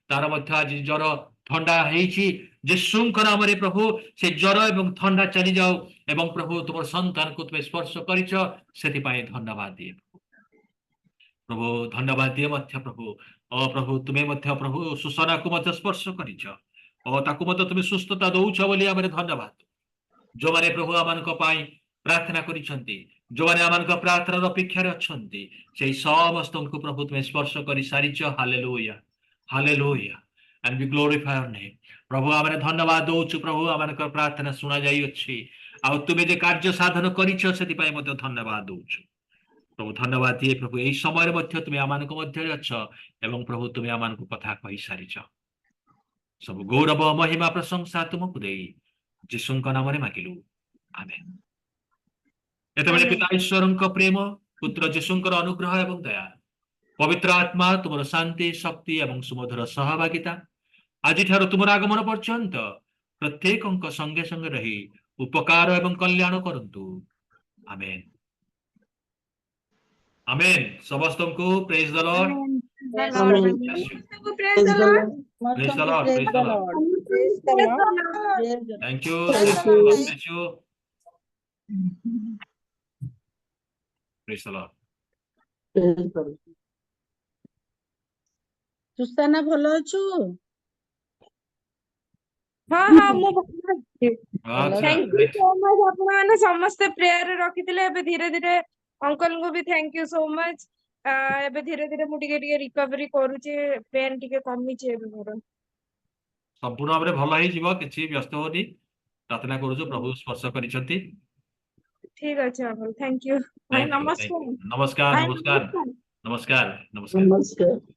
S2: ତାର ମଧ୍ୟ ଆଜି ଜ୍ୱର ଥଣ୍ଡା ହେଇଛି। ଯୀଶୁଙ୍କ ନାମରେ ପ୍ରଭୁ ସେ ଜ୍ୱର ଏବଂ ଥଣ୍ଡା ଚାଲିଯାଉ ଏବଂ ପ୍ରଭୁ ତୁମର ସନ୍ତାନକୁ ତୁମେ ସ୍ପର୍ଶ କରିଛ ସେଥିପାଇଁ ଧନ୍ୟବାଦ ଦିଏ ପ୍ରଭୁ। ଧନ୍ୟବାଦ ଦିଏ ମଧ୍ୟ ପ୍ରଭୁ ପ୍ରଭୁ ତୁମେ ମଧ୍ୟ ପ୍ରଭୁ ସୁସନାକୁ ମଧ୍ୟ ସ୍ପର୍ଶ କରିଛ ଓ ତାକୁ ମଧ୍ୟ ତୁମେ ସୁସ୍ଥତା ଦଉଛ ବୋଲି ଆମେ ଧନ୍ୟବାଦ। ଯୋଉମାନେ ପ୍ରଭୁ ଆମମାନଙ୍କ ପାଇଁ ପ୍ରାର୍ଥନା କରିଛନ୍ତି, ଯୋଉମାନେ ଆମମାନଙ୍କ ପ୍ରାର୍ଥନାର ଅପେକ୍ଷାରେ ଅଛନ୍ତି ସେଇ ସମସ୍ତଙ୍କୁ ପ୍ରଭୁ ତୁମେ ସ୍ପର୍ଶ କରି ସାରିଛ। Hallelujah, hallelujah, and we glorify your name। ପ୍ରଭୁ ଆମେ ଧନ୍ୟବାଦ ଦଉଛୁ ପ୍ରଭୁ ଆମମାନଙ୍କର ପ୍ରାର୍ଥନା ଶୁଣା ଯାଇଅଛି ଆଉ ତୁମେ ଯେ କାର୍ଯ୍ୟ ସାଧନ କରିଛ ସେଥିପାଇଁ ମଧ୍ୟ ଧନ୍ୟବାଦ ଦଉଛୁ ପ୍ରଭୁ। ଧନ୍ୟବାଦ ଦିଏ ପ୍ରଭୁ ଏହି ସମୟରେ ମଧ୍ୟ ତୁମେ ଆମମାନଙ୍କ ମଧ୍ୟରେ ଅଛ ଏବଂ ପ୍ରଭୁ ତୁମେ ଆମମାନଙ୍କୁ କଥା କହିସାରିଛ। ସବୁ ଗୌରବ ମହିମା ପ୍ରଶଂସା ତୁମକୁ ଦେଇ ଯୀଶୁଙ୍କ ନାମରେ ମାଗିଲୁ, ଆମେନ୍। ଏତେବେଳେ ପିତା ଈଶ୍ୱରଙ୍କ ପ୍ରେମ, ପୁତ୍ର ଯୀଶୁଙ୍କର ଅନୁଗ୍ରହ ଏବଂ ଦୟା, ପବିତ୍ର ଆତ୍ମା ତୁମର ଶାନ୍ତି ଶକ୍ତି ଏବଂ ସୁମଧୁର ସହଭାଗିତା ଆଜିଠାରୁ ତୁମର ଆଗମନ ପର୍ଯ୍ୟନ୍ତ ପ୍ରତ୍ୟେକଙ୍କ ସଙ୍ଗେ ସଙ୍ଗେ ରହି ଉପକାର ଏବଂ କଲ୍ୟାଣ କରନ୍ତୁ, ଆମେନ୍, ଆମେନ୍। ସମସ୍ତଙ୍କୁ ପ୍ରେଜ୍ ଦ Lord.
S3: Amen.
S4: Praise the Lord.
S2: Praise the Lord, praise the Lord.
S4: Praise the Lord.
S2: Thank you,
S3: Praise
S2: thank
S3: the
S2: you,
S3: Lord.
S2: God bless you. Praise the Lord.
S3: ସୁସ୍ଥାନା ଭଲ ଅଛୁ?
S4: ହଁ ହଁ ମୁଁ ଭଲ ଅଛି।
S2: ଆଚ୍ଛା,
S4: ଥ୍ୟାଙ୍କ ୟୁ ସୋ ମଚ୍। ଆପଣମାନେ ସମସ୍ତେ ପ୍ରେୟାରରେ ରଖିଥିଲେ। ଏବେ ଧୀରେ ଧୀରେ ଅଙ୍କଲଙ୍କୁ ବି ଥ୍ୟାଙ୍କ ୟୁ ସୋ ମଚ୍। ଏବେ ଧୀରେ ଧୀରେ ମୁଁ ଟିକେ ଟିକେ ରିକଭରି କରୁଛି। ପେନ୍ ଟିକେ କମିଛି ଏବେ ମୋର।
S2: ସମ୍ପୂର୍ଣ୍ଣ ଭାବରେ ଭଲ ହେଇଯିବ, କିଛି ବ୍ୟସ୍ତ ହୁଅନି। ପ୍ରାର୍ଥନା କରୁଛୁ ପ୍ରଭୁ ସ୍ପର୍ଶ କରିଛନ୍ତି।
S4: ଠିକ ଅଛି ଅଙ୍କଲ, ଥ୍ୟାଙ୍କ ୟୁ। ଭାଇ
S2: Thank you, thank
S4: ନମସ୍କାର।
S2: you. ନମସ୍କାର,
S4: ଭାଇ
S2: ନମସ୍କାର,
S4: ନମସ୍କାର।
S2: ନମସ୍କାର, ନମସ୍କାର।
S3: ନମସ୍କାର।